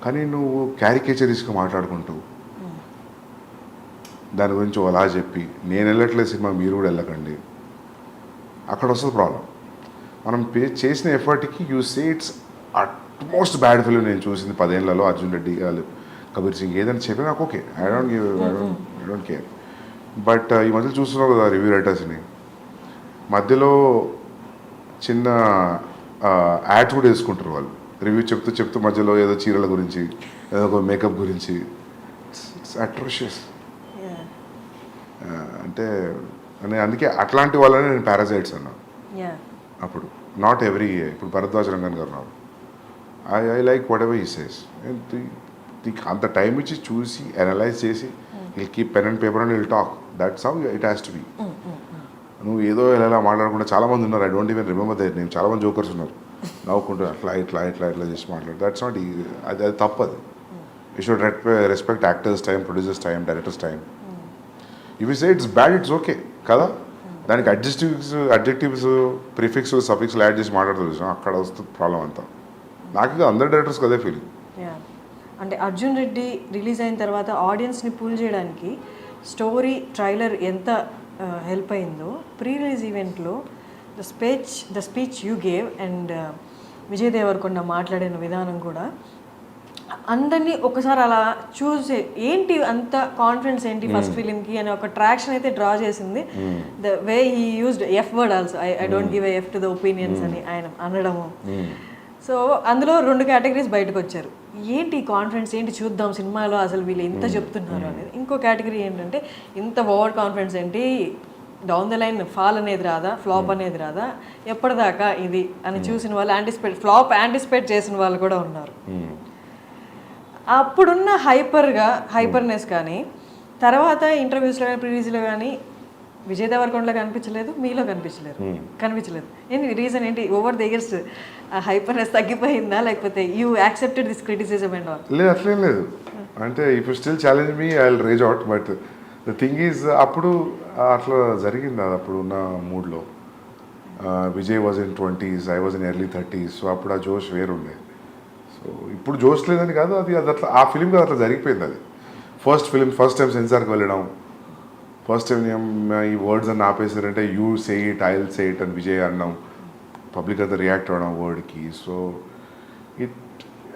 కానీ నువ్వు క్యారికేచరిస్గా మాట్లాడుకుంటూ దాని గురించి అలా చెప్పి, నేను వెళ్ళట్లేదు సినిమా మీరు కూడా వెళ్ళకండి, అక్కడ వస్తుంది ప్రాబ్లం. మనం చేసిన ఎఫర్ట్కి you say it's utmost bad film నేను చూసింది 10 ఏళ్లలో, అర్జున్ రెడ్డి గారు, కబీర్ సింగ్ ఏదైనా చెప్పి నాకు okay, I don't care. But ఈ మధ్య చూస్తున్నావు కదా రివ్యూ రైటర్స్ని, మధ్యలో చిన్న యాడ్స్ కూడా వేసుకుంటారు వాళ్ళు. రివ్యూ చెప్తూ మధ్యలో ఏదో చీరల గురించి, ఏదో ఒక మేకప్ గురించి. It's atrocious. అంటే అందుకే అట్లాంటి వాళ్ళని నేను పారాసైట్స్ అన్నాను అప్పుడు. నాట్ ఎవ్రీ, ఇప్పుడు భరద్వాజ్ రంగన్ గారు ఉన్నారు, I like what ever he says. అంత టైం ఇచ్చి చూసి అనలైజ్ చేసి will keep pen and paper and will talk. That's how it has to be. నువ్వు ఏదో ఎలా మాట్లాడకుండా, చాలామంది ఉన్నారు, I don't even remember that name, చాలామంది జోకర్స్ ఉన్నారు, నవ్వుకుంటూ ఇట్లా చేసి మాట్లాడు. That's not easy. అది తప్పదు. You should respect actors time, producers time, directors time. If you say it's bad, it's okay కదా. దానికి అడ్జెక్టివ్స్ ప్రిఫిక్స్ సఫిక్స్లు యాడ్ చేసి మాట్లాడుతూ అక్కడ వస్తుంది ప్రాబ్లం అంతా. నాకు అందరు డైరెక్టర్స్కి అదే ఫీలింగ్. అంటే అర్జున్ రెడ్డి రిలీజ్ అయిన తర్వాత ఆడియన్స్ని పూల్ చేయడానికి స్టోరీ, ట్రైలర్ ఎంత హెల్ప్ అయిందో, ప్రీ రిలీజ్ ఈవెంట్లో the speech you gave and Vijay Deverakonda మాట్లాడిన విధానం కూడా అందరినీ ఒకసారి అలా చూసి ఏంటి అంత కాన్ఫిడెన్స్ ఏంటి ఫస్ట్ ఫిలింకి అని ఒక ట్రాక్షన్ అయితే డ్రా చేసింది. The way he used F word also, I don't give F to the opinions అని ఆయన అనడము. సో అందులో 2 కేటగిరీస్ బయటకు వచ్చారు. ఏంటి కాన్ఫిడెన్స్, ఏంటి చూద్దాం సినిమాలో అసలు వీళ్ళు ఎంత చెప్తున్నారు అనేది. ఇంకో కేటగిరీ ఏంటంటే ఇంత ఓవర్ కాన్ఫిడెన్స్ ఏంటి, డౌన్ ద లైన్ ఫాల్ అనేది రాదా, ఫ్లాప్ అనేది రాదా, ఎప్పటిదాకా ఇది అని చూసిన వాళ్ళు ఫ్లాప్ యాంటిసిపేట్ చేసిన వాళ్ళు కూడా ఉన్నారు. అప్పుడున్న హైపర్నెస్ కానీ తర్వాత ఇంటర్వ్యూస్లో కానీ ప్రివ్యూస్లో కానీ విజయ్ దేవరకొండలో కనిపించలేదు, మీలో కనిపించలేదు. ఏంటి రీజన్ ఏంటి? ఓవర్ ద ఇయర్స్ హైపర్నెస్ తగ్గిపోయిందా, లేకపోతే you accepted this criticism and all? లేదు, అట్లేం లేదు. అంటే if you still challenge me I will rage out. But the thing is అప్పుడు అట్లా జరిగింది. అది అప్పుడు ఉన్న మూడ్లో Vijay was in 20s, I was in early 30s. So అప్పుడు ఆ జోష్ వేరుండే. సో ఇప్పుడు జోష్ లేదని కాదు, అది అట్లా ఆ ఫిలింకి అట్లా జరిగిపోయింది. అది ఫస్ట్ టైం సెన్సార్కి వెళ్ళడం, ఫస్ట్ టైం ఈ వర్డ్స్ అని ఆపేసారంటే you say it, I will say it అని విజయ్ అన్నాం, పబ్లిక్ అంతా రియాక్ట్ అవ్వడం వర్డ్కి. సో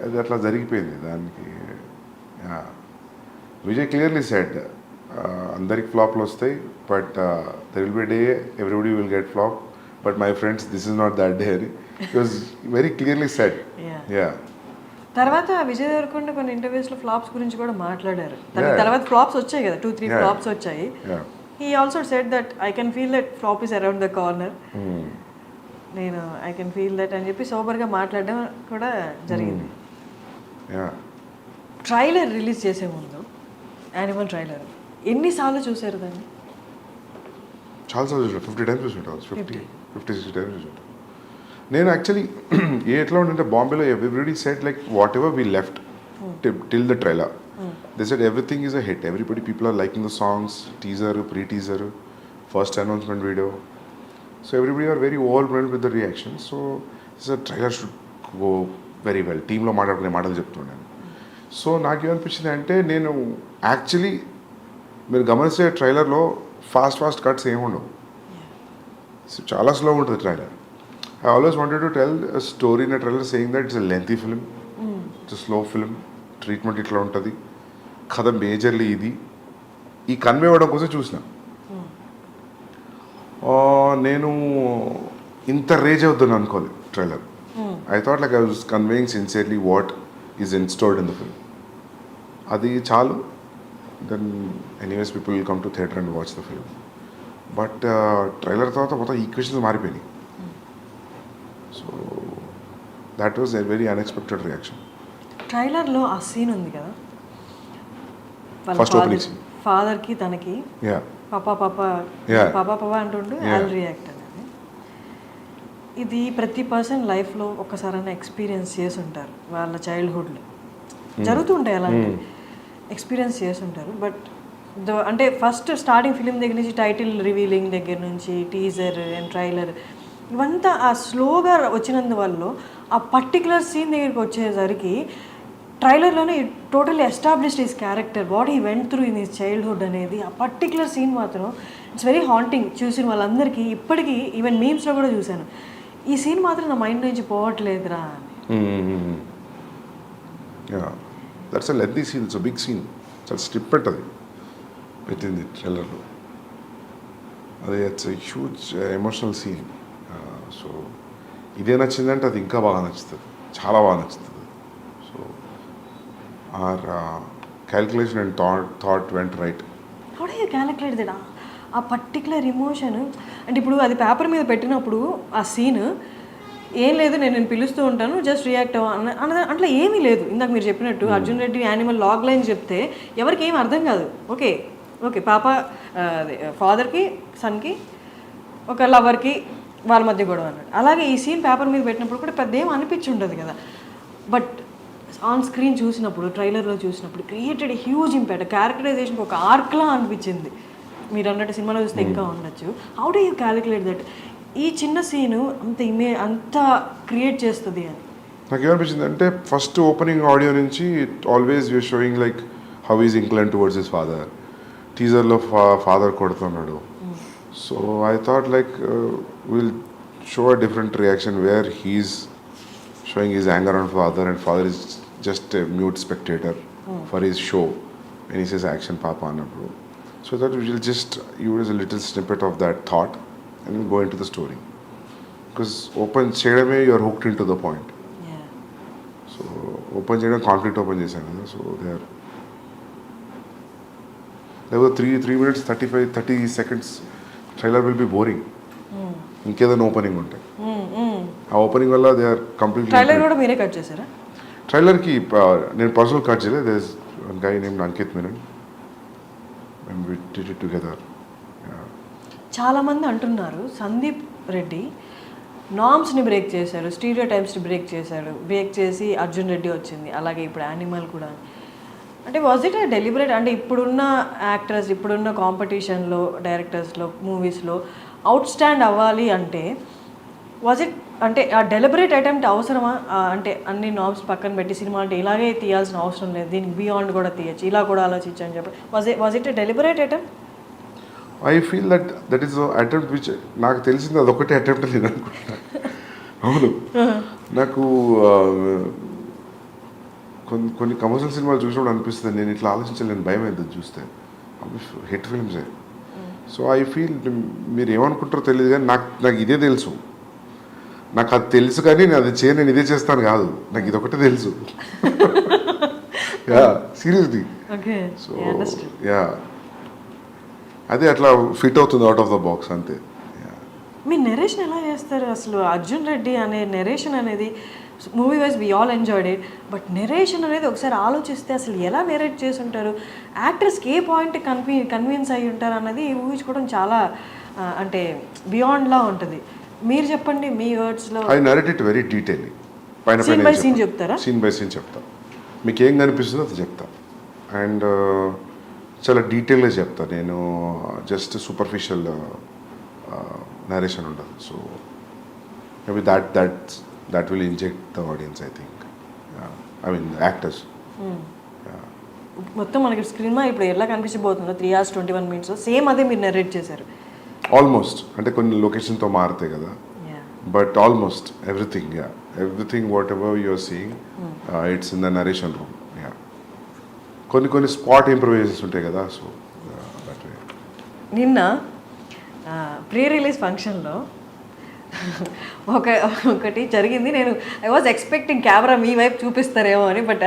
అది అట్లా జరిగిపోయింది దానికి. విజయ్ క్లియర్లీ సెడ్ అందరికి ఫ్లాప్లు వస్తాయి, but there will be day everybody will get flop, but my friends this is not that day అని it was very clearly said. Yeah తర్వాత విజయ్ దేవరకొండ కొన్ని ఇంటర్వ్యూస్లో ఫ్లాప్స్ గురించి కూడా మాట్లాడారు. తర్వాత ఫ్లాప్స్ వచ్చాయి కదా, 2-3 ఫ్లాప్స్ వచ్చాయి. He also said that I can feel that flop is around the corner, నేను ఐ కెన్ ఫీల్ దట్ అని చెప్పి సోబర్గా మాట్లాడడం కూడా జరిగింది. ట్రైలర్ రిలీజ్ చేసే ముందు యానిమల్ ట్రైలర్ ఎన్నిసార్లు చూసారు దాన్ని? చాలాసార్లు చూసాను. 50 times చూసుంటాను, 50-60 times చూసుంటాను. నేను యాక్చువల్లీ ఎట్లా ఉంటే బాంబేలో everybody set like whatever we left till the trailer, they set everything is a hit. People are liking the songs, teaser, pre teaser, first announcement video. So everybody are very overwhelmed with the reaction. So trailer should go very well. టీంలో మాట్లాడుకునే మాటలు చెప్తున్నాను. So నాకేమనిపించింది అంటే, నేను actually మీరు గమనిస్తే ట్రైలర్లో fast cuts ఏముండవు, చాలా స్లో ఉంటుంది trailer. I always wanted to tell a story in a trailer saying that it's a lengthy film, it's a slow film, treatment ఇట్లా ఉంటుంది, కథ మేజర్లీ ఇది, ఈ కన్వే అవ్వడం కోసం చూసిన. నేను ఇంత రేజ్ అవుతుంది అనుకోలేదు trailer. I thought like I was conveying sincerely what is instored in the film. అది చాలు. Then anyways people will come to theatre and watch the film. But trailer తర్వాత మొత్తం ఈక్వేషన్స్ మారిపోయినాయి. So that was a very unexpected reaction. ట్రైలర్లో ఆ scene ఉంది కదా, first opening scene, ఫాదర్కి తనకి పాపా అంటుండు ఐల్ రియాక్ట్ అనేది. ఇది ప్రతి పర్సన్ లైఫ్లో ఒక్కసారైనా ఎక్స్పీరియన్స్ చేసి ఉంటారు. వాళ్ళ చైల్డ్హుడ్లో జరుగుతుంటాయి అలాంటి ఎక్స్పీరియన్స్ చేసి ఉంటారు. బట్ అంటే ఫస్ట్ స్టార్టింగ్ ఫిలిం దగ్గర నుంచి టైటిల్ రివీలింగ్ దగ్గర నుంచి టీజర్ అండ్ ట్రైలర్ ఇవంతా ఆ స్లోగా వచ్చినందువల్ల ఆ పర్టికులర్ సీన్ దగ్గరికి వచ్చేసరికి ట్రైలర్లోనే totally established his character, what he went through in his childhood అనేది. ఆ పర్టికులర్ సీన్ మాత్రం ఇట్స్ వెరీ హాంటింగ్. చూసిన వాళ్ళందరికీ ఇప్పటికీ ఈవెన్ మీమ్స్లో కూడా చూశాను, ఈ సీన్ మాత్రం నా మైండ్ నుంచి పోవట్లేదురా అని. That's a lengthy scene, it's a big scene, చాలా స్ట్రిప్ పెట్టది పెట్టింది ట్రైలర్లో. అది it's a huge emotional scene. So ఇదే నచ్చిందంటే అది ఇంకా బాగా నచ్చుతుంది, చాలా బాగా నచ్చుతుంది. So our calculation and thought went right. How do you calculate that? ఆ పర్టికులర్ ఇమోషన్ అంటే ఇప్పుడు అది పేపర్ మీద పెట్టినప్పుడు ఆ సీన్ ఏం లేదు, నేను పిలుస్తూ ఉంటాను జస్ట్ రియాక్ట్ అట్లా ఏమీ లేదు. ఇందాక మీరు చెప్పినట్టు Arjun Reddy Animal logline చెప్తే ఎవరికి ఏం అర్థం కాదు. ఓకే పాప ఫాదర్కి సన్కి ఒక లవర్కి వాళ్ళ మధ్య గొడవ అన్నాడు. అలాగే ఈ సీన్ పేపర్ మీద పెట్టినప్పుడు కూడా పెద్ద ఏం అనిపించి ఉండదు కదా. బట్ ఆన్ స్క్రీన్ చూసినప్పుడు, ట్రైలర్లో చూసినప్పుడు క్రియేటెడ్ హ్యూజ్ ఇంపాక్ట్. క్యారెక్టరైజేషన్కి ఒక ఆర్క్లా అనిపించింది. మీరు అన్నట్టు సినిమాలో చూస్తే ఇంకా ఉండొచ్చు. How do you calculate that ఈ చిన్న సీను అంత క్రియేట్ చేస్తుంది అని? నాకు ఏమనిపించింది అంటే, ఫస్ట్ ఓపెనింగ్ ఆడియో నుంచి always your showing like how is incline towards his father. టీజర్లో ఫాదర్ కొడుతున్నాడు. So I thought like we'll show a different reaction where he's showing his anger on father and father is just a mute spectator for his show when he says action papa annappudu. So that we will just use a little snippet of that thought and then go into the story. Because open cheyadame you are hooked into the point. Yeah. So open cheyadam conflict open chesanu kada. So there were 3 minutes 30 seconds trailer will be boring. ఇంకేదైనా opening ఉంటాయి. ఆ opening వల్ల they are completely. Trailer కూడా మీరే cut చేశారా? ట్రైలర్కి నేను personal cut చేయలేదు. There is one guy name Ankit Menon and we did it together. చాలామంది అంటున్నారు సందీప్ రెడ్డి నామ్స్ని బ్రేక్ చేశాడు, స్టీరియో టైప్స్ని బ్రేక్ చేసి అర్జున్ రెడ్డి వచ్చింది, అలాగే ఇప్పుడు యానిమల్ కూడా. అంటే వాజ్ ఇట్ డెలిబరేట్? అంటే ఇప్పుడున్న యాక్టర్స్, ఇప్పుడున్న కాంపిటీషన్లో, డైరెక్టర్స్లో, మూవీస్లో అవుట్ స్టాండ్ అవ్వాలి అంటే వాజ్ ఇట్ అంటే ఆ డెలిబరేట్ అటెంప్ట్ అవసరమా? అంటే అన్ని నామ్స్ పక్కన పెట్టి సినిమా అంటే ఇలాగే తీయాల్సిన అవసరం లేదు, దీనికి బియాండ్ కూడా తీయచ్చు, ఇలా కూడా ఆలోచించు అని చెప్పి was it deliberate attempt? I feel that is attempt which నాకు తెలిసింది అదొకటే అటెంప్ట్ నేను అనుకుంటున్నాను. అవును, నాకు కొన్ని కమర్షియల్ సినిమాలు చూసినప్పుడు అనిపిస్తుంది నేను ఇట్లా ఆలోచించలేను, భయం అవుతుంది చూస్తే. హిట్ ఫిల్మ్సే. సో ఐ ఫీల్ మీరు ఏమనుకుంటారో తెలియదు కానీ నాకు ఇదే తెలుసు. నాకు అది తెలుసు కానీ నేను ఇదే చేస్తాను కాదు, నాకు ఇది ఒకటే తెలుసు. Yeah, seriously. సో యా, అదే అట్లా ఫిట్ అవుతుంది అవుట్ ఆఫ్ ద బాక్స్ అంతే. మీ నెరేషన్ ఎలా చేస్తారు అసలు? అర్జున్ రెడ్డి అనే నెరేషన్ అనేది movie wise we all enjoyed it, but narration అనేది ఒకసారి ఆలోచిస్తే అసలు ఎలా నెరేట్ చేసి ఉంటారు, యాక్టర్స్కి ఏ పాయింట్ కన్విన్స్ అయ్యి ఉంటారు అన్నది ఊహించుకోవడం చాలా అంటే బియాండ్లా ఉంటుంది. మీరు చెప్పండి మీ వర్డ్స్లో. I narrate it very detailly. Scene by scene చెప్తారా? సీన్ బై సీన్ చెప్తా, మీకు ఏం కనిపిస్తుందో అది చెప్తా. అండ్ చాలా డీటెయిల్గా చెప్తా నేను, జస్ట్ సూపర్ఫిషియల్ నరేషన్ ఉండదు. So maybe that will inject the audience, I think. I mean the actors. మొత్తం మనకి స్క్రీన్ మీద ఇప్పుడు ఎలా కనిపించబోతుందో 3 hours 21 minutes సేమ్ అదే మీరు నరేట్ చేశారు ఆల్మోస్ట్. అంటే కొన్ని లొకేషన్తో మారుతాయి కదా, but almost everything whatever you're seeing it's in the narration room. కొన్ని స్పాట్ ఇంప్రూవైజేషన్స్ ఉంటాయి కదా. So that way. నిన్న ప్రీ రిలీజ్ ఫంక్షన్లో ఒకటి జరిగింది. ఐ వాజ్ ఎక్స్పెక్టింగ్ కెమెరా మీ వైపు చూపిస్తారేమో అని, బట్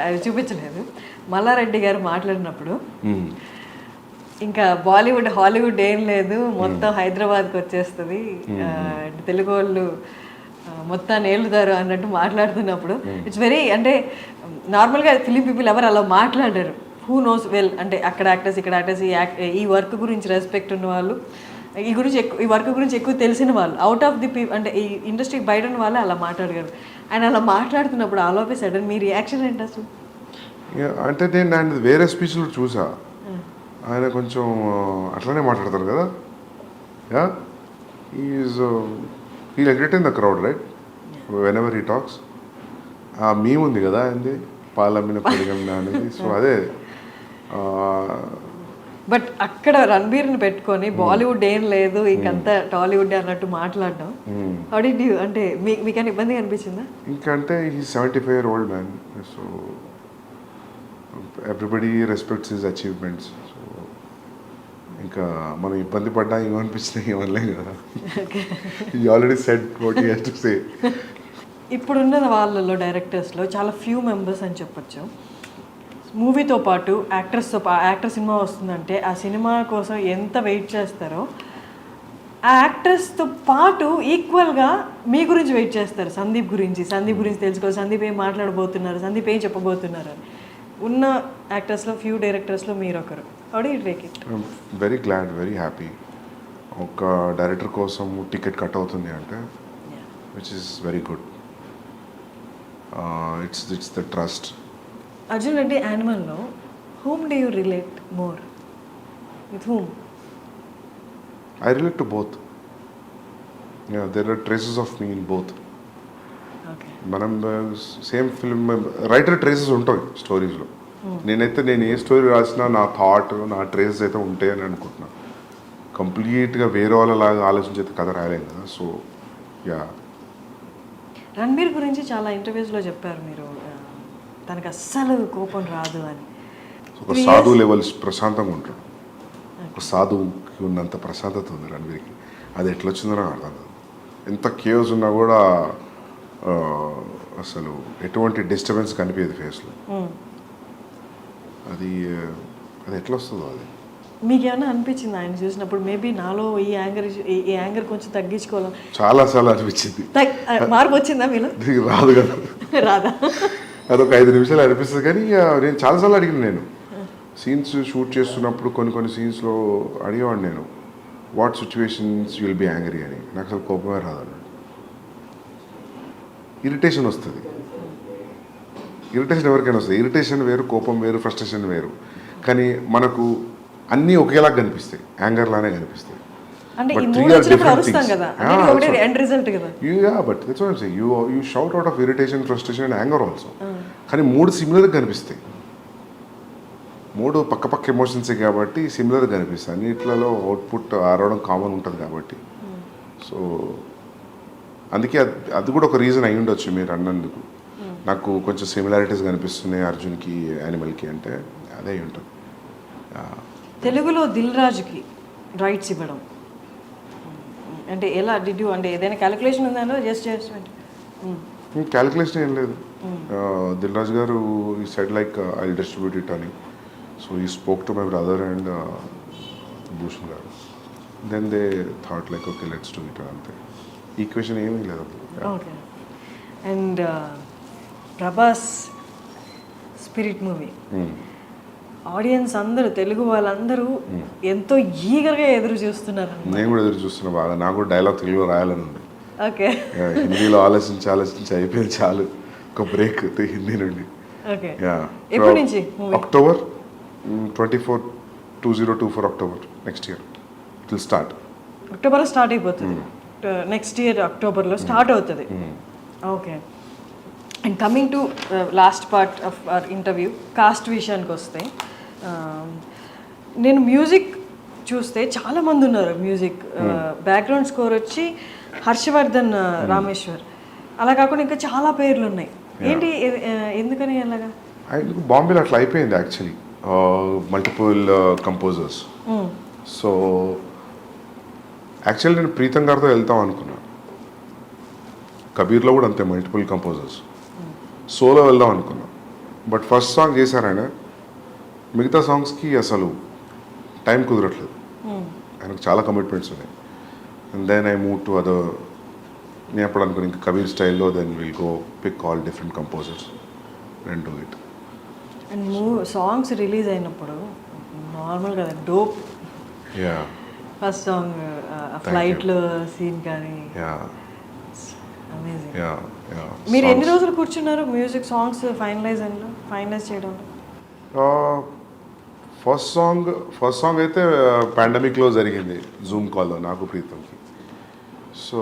అది చూపించలేదు. మల్లారెడ్డి గారు మాట్లాడినప్పుడు ఇంకా బాలీవుడ్ హాలీవుడ్ ఏం లేదు, మొత్తం హైదరాబాద్కి వచ్చేస్తుంది, తెలుగు వాళ్ళు మొత్తాన్ని ఏలుతారు అన్నట్టు మాట్లాడుతున్నప్పుడు ఇట్స్ వెరీ అంటే నార్మల్గా ఫిలిం పీపుల్ ఎవరు అలా మాట్లాడారు. హూ నోస్ వెల్ అంటే అక్కడ యాక్టర్స్ ఇక్కడ యాక్టర్స్ ఈ వర్క్ గురించి రెస్పెక్ట్ ఉన్న వాళ్ళు, ఈ వర్క్ గురించి ఎక్కువ తెలిసిన వాళ్ళు, అవుట్ ఆఫ్ ది అంటే ఈ ఇండస్ట్రీకి బయట ఉన్న వాళ్ళు అలా మాట్లాడగలరు. ఆయన అలా మాట్లాడుతున్నప్పుడు all of a sudden me reaction ఏంటి అసలు? అంటే నేను ఆయన వేరే స్పీచ్లో చూసా, ఆయన కొంచెం అట్లానే మాట్లాడతారు కదా. Yeah, he'll entertain the crowd right whenever he talks. ఆ మీమ్ ఉంది కదా ఆయనది, పాలమ్మిన పెరిగమ్మిన అనేది. సో అదే. బట్ అక్కడ రణబీర్ని పెట్టుకొని బాలీవుడ్ ఏం లేదు ఇంకంతా టాలీవుడ్ అన్నట్టు మాట్లాడడం అంటే మీకన్నా ఇబ్బందిగా అనిపించిందా? ఇంకంటే ఈ 75-year-old man, so everybody respects his achievements. So ఇంకా మనం ఇబ్బంది పడ్డా ఏమనిపించినా ఏమనలేం కదా. ఈ already said what he has to say. ఇప్పుడున్న వాళ్ళలో డైరెక్టర్స్లో చాలా ఫ్యూ మెంబర్స్ అని చెప్పొచ్చు. మూవీతో పాటు యాక్టర్ సినిమా వస్తుందంటే ఆ సినిమా కోసం ఎంత వెయిట్ చేస్తారో ఆ యాక్టర్స్తో పాటు ఈక్వల్గా మీ గురించి వెయిట్ చేస్తారు. సందీప్ గురించి తెలుసుకోవాలి, సందీప్ ఏం మాట్లాడబోతున్నారు, సందీప్ ఏం చెప్పబోతున్నారు అని. ఉన్న యాక్టర్స్లో ఫ్యూ డైరెక్టర్స్లో మీరు ఒకరు. How do you take it? Very glad, very happy. ఒక డైరెక్టర్ కోసం టికెట్ కట్ అవుతుంది అంటే which is very good. It's the trust. Arjun Reddy యానిమల్లో whom do you relate more? With whom? I relate to both. Yeah, there are traces of me in both. Okay. మనం same film writer traces ఉంటాయి స్టోరీస్లో. నేను ఏ story రాసినా నా thought, నా traces అయితే ఉంటాయి అని అనుకుంటున్నాను. కంప్లీట్గా వేరే వాళ్ళలాగా ఆలోచించేది కథ రాయలేం కదా. So yeah. రణబీర్ గురించి చాలా ఇంటర్వ్యూస్లో చెప్పారు మీరు, తనకు అస్సలు కోపం రాదు అని. ఒక సాధు లెవెల్స్ ప్రశాంతంగా ఉంటాడు. ఒక సాధువుకి ఉన్నంత ప్రశాంతత ఉంది రణవీర్కి. అది ఎట్లా వచ్చిందో నాకు అర్థం కాదు. ఎంత కేవ్స్ ఉన్నా కూడా అసలు ఎటువంటి డిస్టర్బెన్స్ కనిపించదు ఫేస్లో. అది అది ఎట్లా వస్తుందో అది. మీకు ఏమైనా అనిపించింది ఆయన చూసినప్పుడు మేబీ నాలో ఈ యాంగర్ కొంచెం తగ్గించుకోవాలి? చాలాసార్లు అనిపించింది. మార్పు వచ్చిందా మీలో? రాదు కదా, రాదా? అదొక 5 నిమిషాలు అనిపిస్తుంది. కానీ నేను చాలాసార్లు అడిగిన, నేను సీన్స్ షూట్ చేస్తున్నప్పుడు కొన్ని సీన్స్లో అడిగేవాడిని నేను, what situations you will be angry అని. నాకు అసలు కోపమే రాదన్నాడు. ఇరిటేషన్ వస్తుంది. ఇరిటేషన్ ఎవరికైనా వస్తుంది. ఇరిటేషన్ వేరు, కోపం వేరు, ఫ్రస్ట్రేషన్ వేరు. కానీ మనకు అన్నీ ఒకేలాగా కనిపిస్తాయి, యాంగర్ లానే కనిపిస్తాయి. అంటే But ఈ three మూడు are వచ్చినప్పుడు different అరుస్తాం things. కదా, Yeah, అది ఒకటే that's what- ఎండ్ రిజల్ట్ కదా. Yeah, but that's what I'm saying. You shout out of irritation, frustration and anger also. కానీ మూడు సిమిలర్గా కనిపిస్తాయి. మూడు పక్క ఎమోషన్సే కాబట్టి సిమిలర్గా కనిపిస్తాయి. అన్నిట్లలో అవుట్పుట్ ఆరవడం కామన్ ఉంటుంది కాబట్టి. సో అందుకే అది కూడా ఒక రీజన్ అయి ఉండొచ్చు మీరు అన్నందుకు. నాకు కొంచెం సిమిలారిటీస్ కనిపిస్తున్నాయి అర్జున్కి, యానిమల్కి అంటే అదే అయి ఉంటుంది. తెలుగులో దిల్ రాజుకి రైట్స్ ఇవ్వడం అంటే ఎలా డిడ్ యూ, అంటే ఏదైనా క్యాలిక్యులేషన్ ఉందా? జస్ట్ క్యాలిక్యులేషన్ ఏం లేదు. దిల్ రాజు గారు ఈ side like I distribute it అని. సో ఈ spoke to my brother and Bhushan garu. Then they thought like okay let's do it అంతే. ఈక్వేషన్ ఏమీ లేదు. Okay. And Prabhas spirit movie audience అందరూ, తెలుగు వాళ్ళందరూ ఎంతో ఈగర్గా ఎదురు చూస్తున్నారు. నేను కూడా ఎదురు చూస్తున్నా బాగా. నాకు కూడా డైలాగ్ తెలుగులో రాయాలని ఉంది. ఓకే. హిందీలో ఆలోచించి అయిపోయింది చాలు. ఒక బ్రేక్ హిందీ నుండి. ఓకే. ఎప్పటి నుంచి? October 24, 2024 October next year it will start. అక్టోబర్లో స్టార్ట్ అయిపోతుంది. నెక్స్ట్ ఇయర్ అక్టోబర్లో స్టార్ట్ అవుతుంది. Okay. And coming to last part of our interview, cost విషయానికి వస్తే, నేను మ్యూజిక్ చూస్తే చాలామంది ఉన్నారు. మ్యూజిక్ బ్యాక్గ్రౌండ్ స్కోర్ వచ్చి హర్షవర్ధన్ రామేశ్వర్, అలా కాకుండా ఇంకా చాలా పేర్లు ఉన్నాయి. ఏంటి, ఎందుకని అలాగా? బాంబేలో అట్లా అయిపోయింది actually, multiple composers. So actually నేను ప్రీతం గారితో వెళ్తాం అనుకున్నాను. కబీర్లో కూడా అంతే, మల్టిపుల్ కంపోజర్స్. సోలో వెళ్దాం అనుకున్నాం. బట్ ఫస్ట్ సాంగ్ చేశారాయన, మిగతా సాంగ్స్కి అసలు టైం కుదరట్లేదు. ఆయనకు చాలా కమిట్మెంట్స్ ఉన్నాయి. And then I move to other. నేను అప్పుడు అనుకుని ఇంకా కబీర్ స్టైల్లో then will go pick all different composers and do it. And songs release అయినప్పుడు నార్మల్ కదా, డోప్. యా, ఫస్ట్ సాంగ్ ఫ్లైట్లో సీన్ కానీ అమేజింగ్. మీరు ఎన్ని రోజులు కూర్చున్నారు మ్యూజిక్ సాంగ్స్ ఫైనలైజ్ చేయడంలో? ఫస్ట్ సాంగ్ అయితే పాండమిక్లో జరిగింది, జూమ్ కాల్లో నాకు ప్రీతంకి. So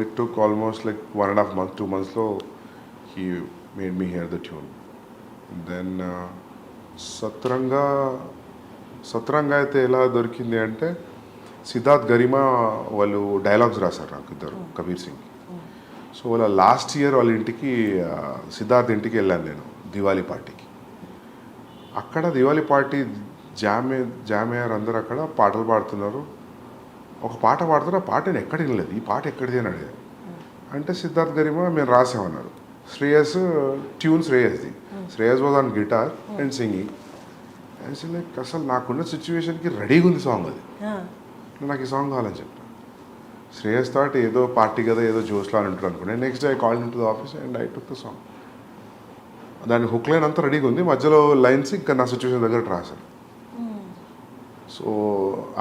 it took almost like 1.5 months, 2 monthsలో he made me here the tune. Then సత్రంగా అయితే ఎలా దొరికింది అంటే, సిద్ధార్థ్ గరిమా వాళ్ళు డైలాగ్స్ రాశారు నాకు ఇద్దరు, కబీర్ సింగ్. సో వాళ్ళ లాస్ట్ ఇయర్ వాళ్ళ ఇంటికి, సిద్ధార్థ్ ఇంటికి వెళ్ళాను నేను దివాళీ పార్టీకి. అక్కడ దివాళీ పార్టీ జామయ్యారు అందరూ అక్కడ పాటలు పాడుతున్నారు. ఒక పాట పాడుతున్నారు, ఆ పాట నేను ఎక్కడ వినలేదు. ఈ పాట ఎక్కడిది అని అడిగాను. అంటే సిద్ధార్థ్ గరిమా మేము రాసామన్నారు. ట్యూన్ శ్రేయస్ది. Shreyas was on guitar and singing. Like అసలు నాకున్న సిచ్యువేషన్కి రెడీగా ఉంది సాంగ్. అది నాకు ఈ సాంగ్ కావాలని చెప్పాను. శ్రేయస్ థాట్ ఏదో పార్టీ కదా, ఏదో జోష్లో అని ఉంటారు అనుకున్నాను. Next day I called in to the office and I took the song. దాని హుక్ లైన్ అంతా రెడీగా ఉంది, మధ్యలో లైన్స్ ఇంకా నా సిచ్యువేషన్ దగ్గర రాశాను. సో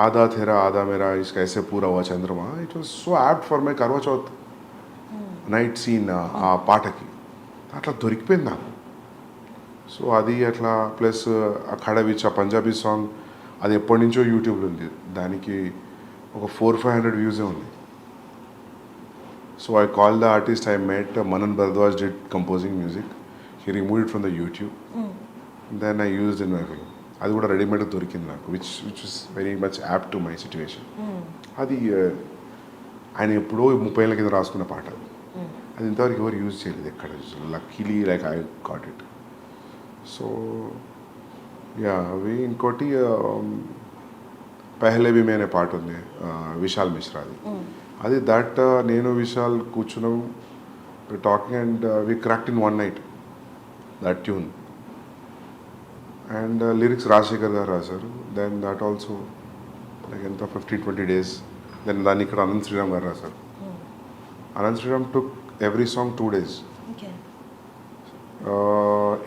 ఆదా థెరా ఆదా మేరా ఇస్కా ఐసే పూరా హువా చంద్రమా, it was so apt for my Karva Chauth night scene. ఆ పాటకి అట్లా దొరికిపోయింది నాకు. సో అది అట్లా ప్లస్ ఖడవిచ్ ఆ పంజాబీ సాంగ్, అది ఎప్పటి నుంచో యూట్యూబ్లో ఉంది. దానికి ఒక 400-500 వ్యూసే ఉంది. So I call the artist, I met Manan Bhardwaj did composing music. He remove it from the YouTube. Then I used in my film. అది కూడా రెడీమేడ్ దొరికింది నాకు, which is very much apt to my situation. అది ఆయన ఎప్పుడో 30 ఏళ్ళ కింద రాసుకున్న పాట. అది ఇంతవరకు ఎవరు యూజ్ చేయలేదు ఎక్కడ. Luckily like I got it. So yeah అవి ఇంకోటి పెహ్లే భీ మే అనే పాట ఉంది విశాల్ మిశ్రాది. అది దట్ నేను విశాల్ కూర్చున్నాం talking and we cracked in one night that tune. And lyrics Rajasekhar garu రాశారు. దెన్ దట్ ఆల్సో లైక్ ఎంత 15-20 days. దెన్ దాన్ని ఇక్కడ అనంత్ శ్రీరామ్ గారు రాశారు. Anant Sriram took every song 2 days.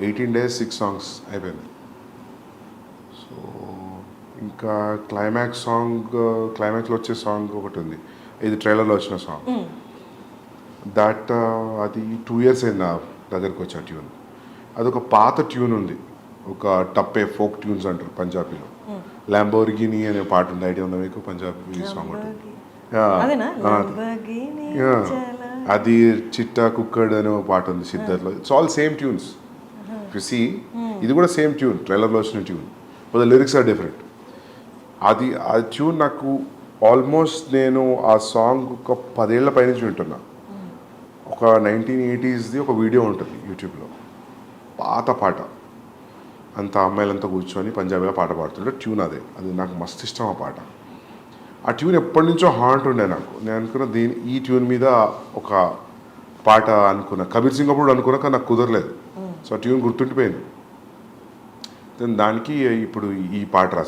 18 days 6 songs అయిపోయింది. సో ఇంకా క్లైమాక్స్లో వచ్చే సాంగ్ ఒకటి ఉంది, ఇది ట్రైలర్లో వచ్చిన సాంగ్. దట్ అది 2 years అయింది నా దగ్గరికి వచ్చే ట్యూన్. అదొక పాత ట్యూన్ ఉంది, ఒక టప్పే ఫోక్ ట్యూన్స్ అంటారు పంజాబీలో. ల్యాంబోర్గిని అనే పాట ఉంది, ఐడియా ఉందా మీకు? పంజాబీ సాంగ్ ఉంటుంది. అది చిట్టా కుక్కడ్ అనే ఒక పాట ఉంది సిద్ధర్లో. It's all same tunes. You see ఇది కూడా సేమ్ ట్యూన్, ట్రైలర్లో వచ్చిన tune, but the lyrics are different. అది ఆ ట్యూన్ నాకు ఆల్మోస్ట్ నేను ఆ సాంగ్ ఒక 10 ఏళ్ల పైనుంచి వింటున్నా. ఒక 1980sది ఒక వీడియో ఉంటుంది యూట్యూబ్లో, పాత పాట, అంత అమ్మాయిలంతా కూర్చొని పంజాబీలో పాట పాడుతుంటే ట్యూన్ అది నాకు మస్తు ఇష్టం ఆ పాట. ఆ ట్యూన్ ఎప్పటి నుంచో హాంట్ ఉండే నాకు. నేను అనుకున్న ఈ ట్యూన్ మీద ఒక పాట అనుకున్నా, కబీర్ సింగ్ అప్పుడు అనుకున్నా, కానీ నాకు కుదరలేదు. సో ఆ ట్యూన్ గుర్తుండిపోయింది. దానికి ఇప్పుడు ఈ పాట రాశాను.